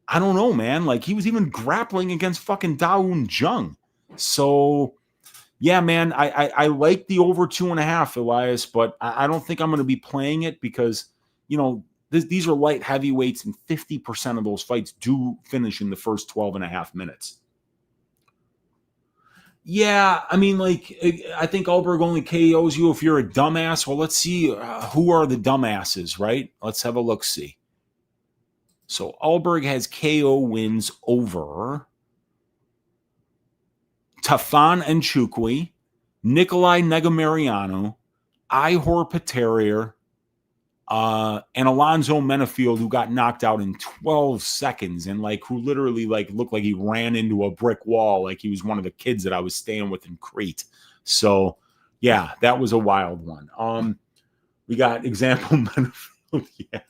I don't know, man. Like, he was even grappling against fucking Dawoon Jung. So yeah, man, I like the over 2.5, Elias, but I don't think I'm going to be playing it because, these are light heavyweights and 50% of those fights do finish in the first 12.5 minutes. Yeah, I mean, like, I think Ulberg only KOs you if you're a dumbass. Well, let's see who are the dumbasses, right? Let's have a look-see. So Ulberg has KO wins over Tafan and Chukwi, Nikolai Negamariano, Ihor Peterier, and Alonzo Menafield, who got knocked out in 12 seconds and who literally looked like he ran into a brick wall, like he was one of the kids that I was staying with in Crete. So yeah, that was a wild one. We got example Menafield. Yeah.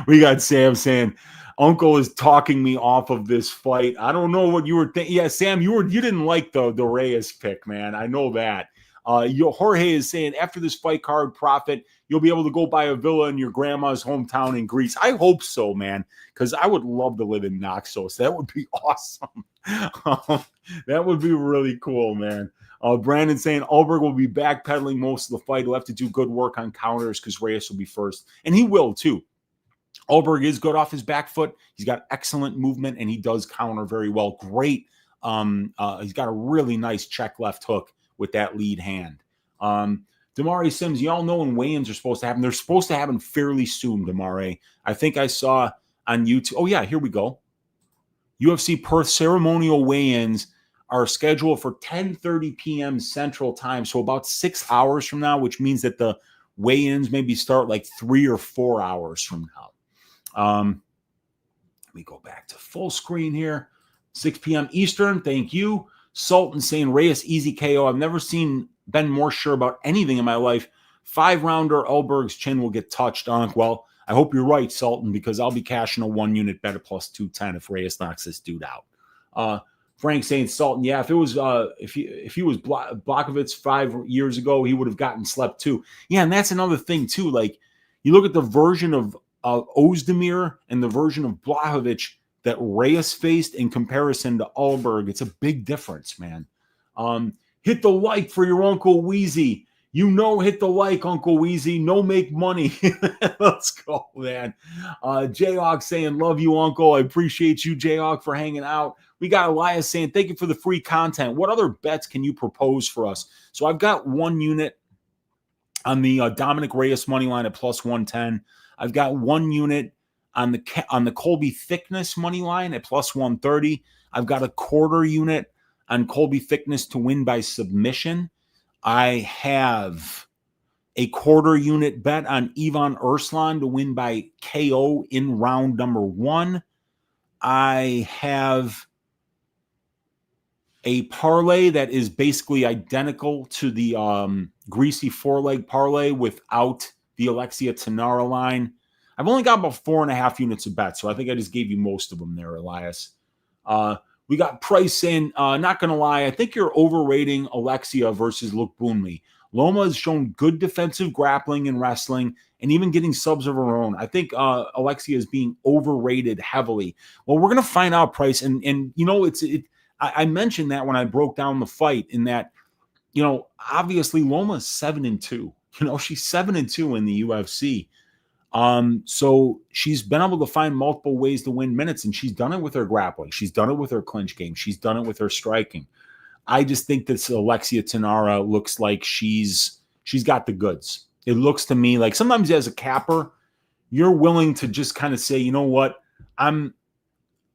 We got Sam saying, Uncle is talking me off of this fight. I don't know what you were thinking. Yeah, Sam, you didn't like the Reyes pick, man. I know that. Jorge is saying, after this fight card profit, you'll be able to go buy a villa in your grandma's hometown in Greece. I hope so, man, because I would love to live in Naxos. That would be awesome. That would be really cool, man. Brandon saying Ulberg will be backpedaling most of the fight. He'll have to do good work on counters because Reyes will be first. And he will, too. Ulberg is good off his back foot. He's got excellent movement, and he does counter very well. Great. He's got a really nice check left hook with that lead hand. Damari Sims, y'all know when weigh-ins are supposed to happen. They're supposed to happen fairly soon, Damari. I think I saw on YouTube. Oh, yeah, here we go. UFC Perth ceremonial weigh-ins are scheduled for 10:30 p.m. Central Time, so about 6 hours from now, which means that the weigh-ins maybe start 3 or 4 hours from now. Let me go back to full screen here. 6 p.m. Eastern. Thank you. Sultan saying Reyes easy KO. I've never been more sure about anything in my life. 5-rounder Ulberg's chin will get touched on. Well, I hope you're right, Sultan, because I'll be cashing a 1-unit bet at plus 210 if Reyes knocks this dude out. Frank saying Sultan, yeah, if he was Blachowicz 5 years ago, he would have gotten slept too. Yeah, and that's another thing too. You look at the version of Ozdemir and the version of Blachowicz that Reyes faced in comparison to Ulberg. It's a big difference, man. Hit the like for your Uncle Weezy. Hit the like, Uncle Weezy. No make money. Let's go, man. Jayhawk saying, love you, Uncle. I appreciate you, Jayhawk, for hanging out. We got Elias saying, thank you for the free content. What other bets can you propose for us? So I've got 1 unit on the Dominic Reyes money line at plus 110. I've got 1 unit on the Colby Thicknesse money line at plus 130. I've got a 1/4 unit on Colby Thicknesse to win by submission. I have a 1/4 unit bet on Ivan Erslan to win by KO in round number 1. I have a parlay that is basically identical to the Greasy 4-leg parlay without the Alexia Thainara line. I've only got about 4.5 units of bets, so I think I just gave you most of them there, Elias. We got Price saying, not going to lie, I think you're overrating Alexia versus Lookboonmee. Loma has shown good defensive grappling and wrestling and even getting subs of her own. I think Alexia is being overrated heavily. Well, we're going to find out, Price. And I mentioned that when I broke down the fight in that, obviously Loma is 7-2. She's 7-2 in the UFC. So she's been able to find multiple ways to win minutes, and she's done it with her grappling. She's done it with her clinch game. She's done it with her striking. I just think that Alexia Thainara looks like she's got the goods. It looks to me like sometimes as a capper, you're willing to just kind of say, you know what, I'm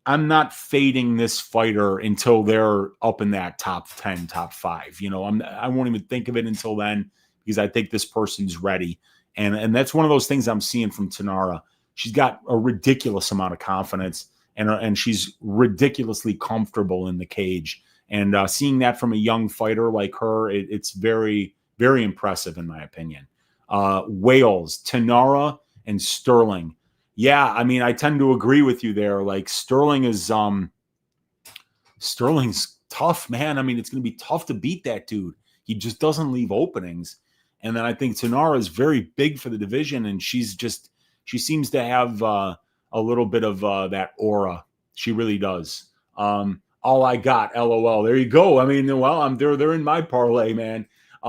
not fading this fighter until they're up in that top 10, top 5. I won't even think of it until then because I think this person's ready. And that's one of those things I'm seeing from Thainara. She's got a ridiculous amount of confidence, and she's ridiculously comfortable in the cage. And seeing that from a young fighter like her, it's very, very impressive in my opinion. Wales, Thainara, and Stirling. Yeah, I mean, I tend to agree with you there. Stirling's tough, man. I mean, it's going to be tough to beat that dude. He just doesn't leave openings. And then I think Thainara is very big for the division, and she seems to have a little bit of that aura. She really does. All I got, LOL. There you go. I mean, well, they're in my parlay, man.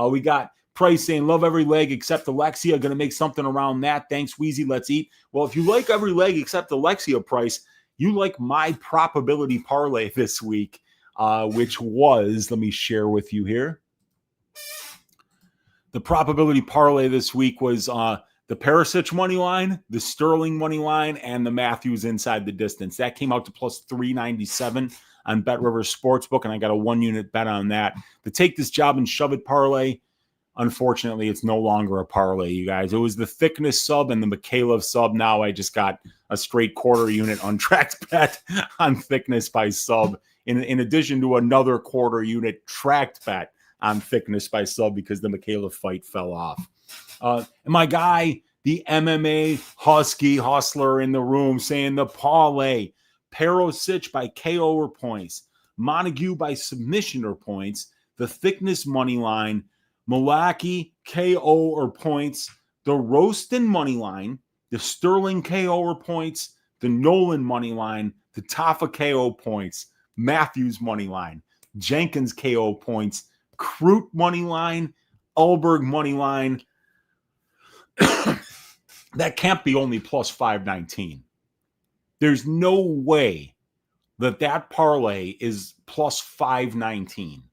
We got Price saying, love every leg except Alexia. Going to make something around that. Thanks, Weezy. Let's eat. Well, if you like every leg except Alexia, Price, you like my probability parlay this week, which was, let me share with you here. The probability parlay this week was the Perisic money line, the Stirling money line, and the Matthews inside the distance. That came out to plus 397. on Bet Rivers Sportsbook, and I got a 1-unit bet on that. The Take This Job and Shove It parlay, unfortunately, it's no longer a parlay, you guys. It was the Thicknesse sub and the Mikhailov sub. Now I just got a straight quarter unit untracked bet on Thicknesse by sub, in addition to another quarter unit tracked bet on Thicknesse by sub because the Mikhailov fight fell off. And my guy, the MMA hustler in the room, saying the parlay, Perisic by KO or points, Montague by submission or points, the Thicknesse money line, Mullarkey KO or points, the Rowston money line, the Stirling KO or points, the Nolan money line, the Tafa KO points, Matthews money line, Jenkins KO points, Crute money line, Ulberg money line. That can't be only plus 519. There's no way that parlay is plus 519.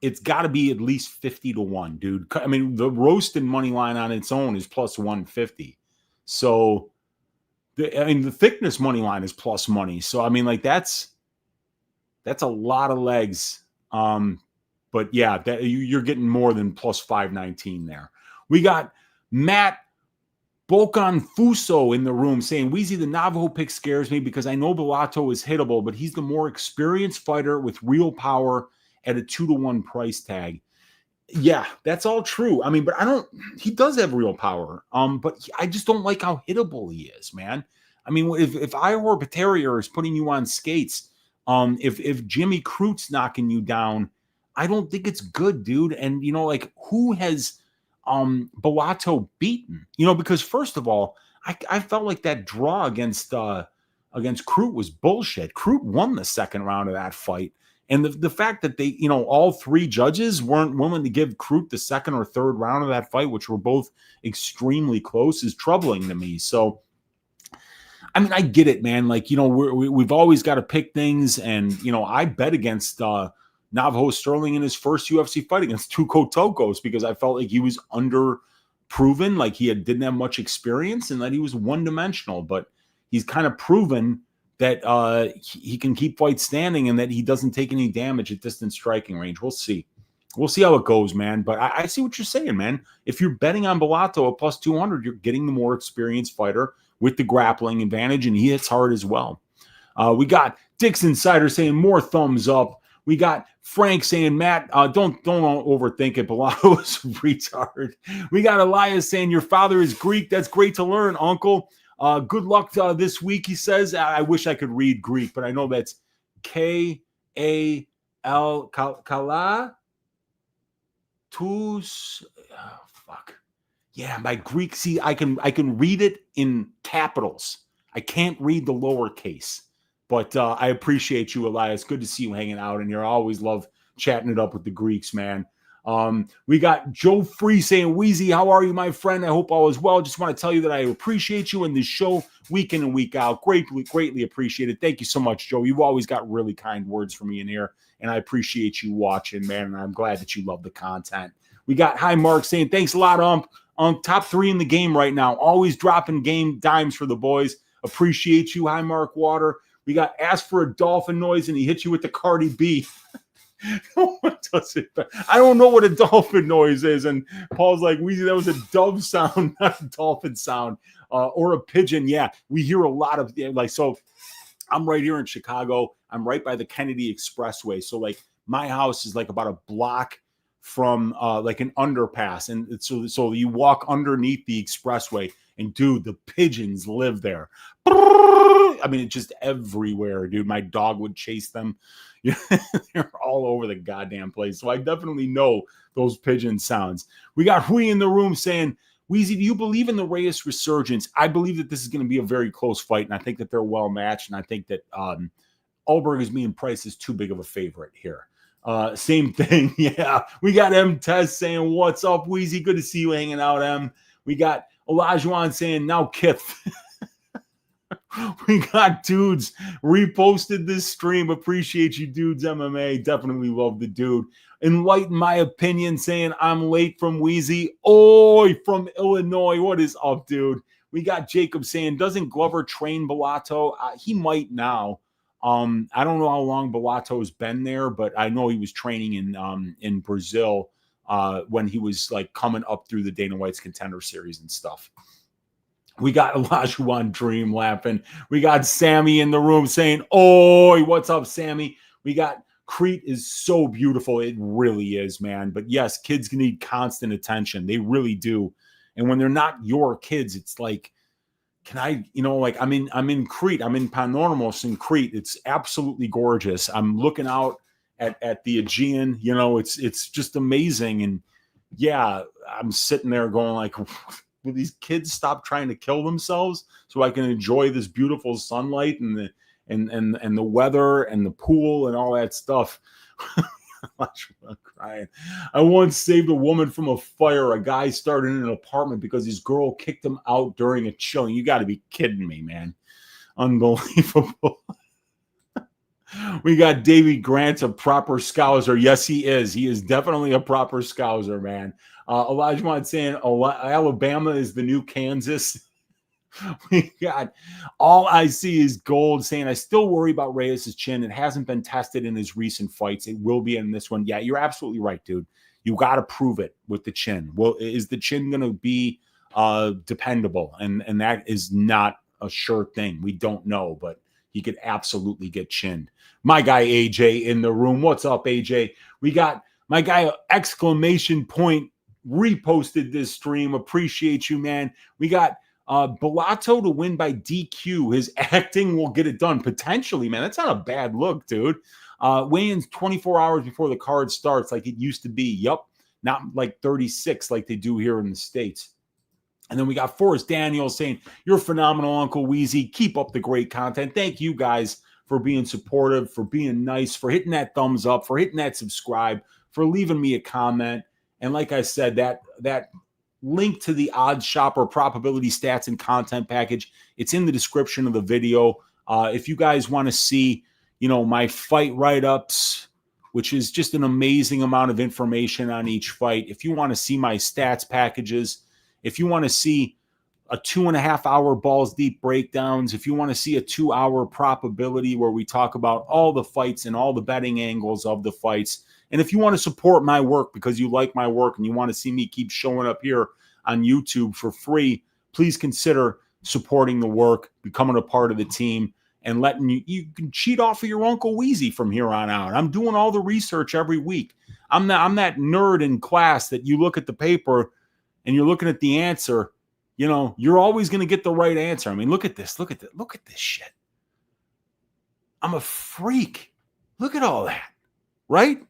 It's got to be at least 50-1, dude. I mean, the Rowston money line on its own is plus 150. So, the Thicknesse money line is plus money. So, I mean, like, that's a lot of legs. But yeah, you're getting more than plus 519 there. We got Matt Boconfuso in the room saying, Weezy, the Navajo pick scares me because I know Bellato is hittable, but he's the more experienced fighter with real power at a 2-1 price tag. Yeah, that's all true. I mean, but he does have real power. But I just don't like how hittable he is, man. I mean, if Iowa Peterier is putting you on skates, if Jimmy Crute's knocking you down, I don't think it's good, dude. And, you know, like, who has Bellato beaten? You know, because first of all, I felt like that draw against Crute was bullshit. Crute won the second round of that fight. And the fact that they, you know, all three judges weren't willing to give Crute the second or third round of that fight, which were both extremely close, is troubling to me. So, I mean, I get it, man. Like, you know, we've always got to pick things. And, you know, I bet against Navajo Stirling in his first UFC fight against Tuco Tokos because I felt like he was underproven, like he didn't have much experience and that he was one-dimensional. But he's kind of proven that he can keep fights standing and that he doesn't take any damage at distance striking range. We'll see. We'll see how it goes, man. But I see what you're saying, man. If you're betting on Bellato at plus 200, you're getting the more experienced fighter with the grappling advantage, and he hits hard as well. We got Dick's Insider saying more thumbs up. We got Frank saying, Matt, don't overthink it. Bellato is retard. We got Elias saying, your father is Greek. That's great to learn, uncle. Good luck this week, he says. I wish I could read Greek, but I know that's K-A-L, Kala. Tus. Oh, fuck. Yeah, my Greek. See, I can read it in capitals. I can't read the lowercase. But I appreciate you, Elias. Good to see you hanging out, and you always love chatting it up with the Greeks, man. We got Joe Free saying, Weezy, how are you, my friend? I hope all is well. Just want to tell you that I appreciate you in this show week in and week out. Greatly appreciate it. Thank you so much, Joe. You've always got really kind words for me in here, and I appreciate you watching, man, and I'm glad that you love the content. We got Hi Mark saying, thanks a lot, top 3 in the game right now. Always dropping game dimes for the boys. Appreciate you, Hi Mark Water. We got asked for a dolphin noise, and he hit you with the Cardi B. No one does it. I don't know what a dolphin noise is. And Paul's like, Weezy, that was a dove sound, not a dolphin sound, or a pigeon. Yeah, we hear a lot of, like, so I'm right here in Chicago. I'm right by the Kennedy Expressway. So, like, my house is like about a block from like an underpass. And so you walk underneath the expressway, and dude, the pigeons live there. I mean, it's just everywhere, dude. My dog would chase them. They're all over the goddamn place. So I definitely know those pigeon sounds. We got Hui in the room saying, Weezy, do you believe in the Reyes resurgence? I believe that this is going to be a very close fight, and I think that they're well matched, and I think that Olberg is being priced as too big of a favorite here. Same thing. Yeah. We got M Tess saying, what's up, Weezy? Good to see you hanging out, M. We got Olajuwon saying, now Kith. We got Dudes reposted this stream. Appreciate you, Dudes MMA. Definitely love the dude. Enlighten my opinion saying I'm late from Weezy. Oi, from Illinois. What is up, dude? We got Jacob saying, doesn't Glover train Bellato? He might now. I don't know how long Bellato's been there, but I know he was training in Brazil when he was like coming up through the Dana White's Contender Series and stuff. We got Olajuwon Dream laughing. We got Sammy in the room saying, "Oi, what's up, Sammy?" We got Crete is so beautiful. It really is, man. But yes, kids need constant attention. They really do. And when they're not your kids, it's like, can I, like I'm in Crete. I'm in Panormos in Crete. It's absolutely gorgeous. I'm looking out at the Aegean. It's just amazing. And yeah, I'm sitting there going like, will these kids stop trying to kill themselves so I can enjoy this beautiful sunlight and the weather and the pool and all that stuff? I'm crying. I once saved a woman from a fire. A guy started in an apartment because his girl kicked him out during a chilling. You got to be kidding me, man. Unbelievable. We got Davy Grant, a proper Scouser. Yes, he is. He is definitely a proper Scouser, man. Elijah saying Alabama is the new Kansas. We got All I See Is Gold saying, I still worry about Reyes' chin. It hasn't been tested in his recent fights. It will be in this one. Yeah, you're absolutely right, dude. You got to prove it with the chin. Well, is the chin going to be dependable? And that is not a sure thing. We don't know, but he could absolutely get chinned. My guy AJ in the room. What's up, AJ? We got my guy exclamation point reposted this stream. Appreciate you, man. We got Bellato to win by DQ. His acting will get it done. Potentially, man. That's not a bad look, dude. Weigh-ins 24 hours before the card starts like it used to be. Yup. Not like 36 like they do here in the States. And then we got Forrest Daniels saying, you're phenomenal, Uncle Weezy. Keep up the great content. Thank you guys for being supportive, for being nice, for hitting that thumbs up, for hitting that subscribe, for leaving me a comment. And like I said, that link to the Odds Shopper probability stats and content package, it's in the description of the video. If you guys want to see, my fight write-ups, which is just an amazing amount of information on each fight. If you want to see my stats packages, if you want to see a 2.5 hour balls deep breakdowns, if you want to see a 2 hour probability where we talk about all the fights and all the betting angles of the fights, and if you want to support my work because you like my work and you want to see me keep showing up here on YouTube for free, please consider supporting the work, becoming a part of the team, and letting you can cheat off of your Uncle Weezy from here on out. I'm doing all the research every week. I'm that nerd in class that you look at the paper and you're looking at the answer, you're always going to get the right answer. I mean, look at this. Look at this shit. I'm a freak. Look at all that, right?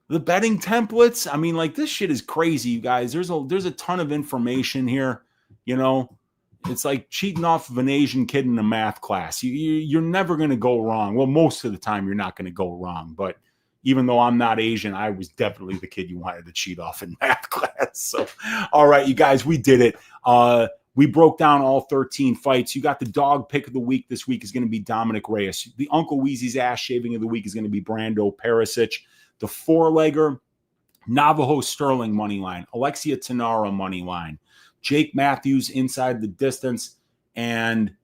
The betting templates. I mean, like, this shit is crazy, you guys. There's a ton of information here. It's like cheating off of an Asian kid in a math class. You're never going to go wrong. Well, most of the time you're not going to go wrong. But even though I'm not Asian, I was definitely the kid you wanted to cheat off in math class. So, all right, you guys, we did it. We broke down all 13 fights. You got the dog pick of the week this week is going to be Dominic Reyes. The Uncle Weezy's ass shaving of the week is going to be Brando Perisic. The four-legger, Navajo Stirling money line, Alexia Thainara money line, Jake Matthews inside the distance, and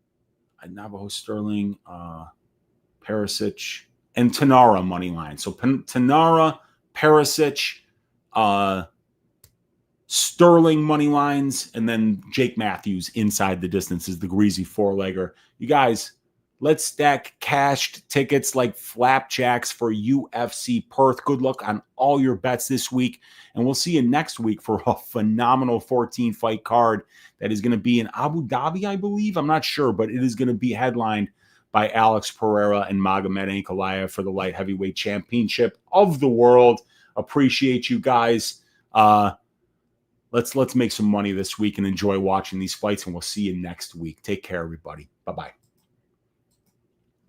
Navajo Stirling, Perisic, and Thainara money line. So Thainara, Perisic, Stirling money lines, and then Jake Matthews inside the distance is the Greasy four-legger. You guys, let's stack cashed tickets like flapjacks for UFC Perth. Good luck on all your bets this week, and we'll see you next week for a phenomenal 14-fight card that is going to be in Abu Dhabi, I believe. I'm not sure, but it is going to be headlined by Alex Pereira and Magomed Ankalaev for the light heavyweight championship of the world. Appreciate you guys. Let's make some money this week and enjoy watching these fights, and we'll see you next week. Take care, everybody. Bye-bye.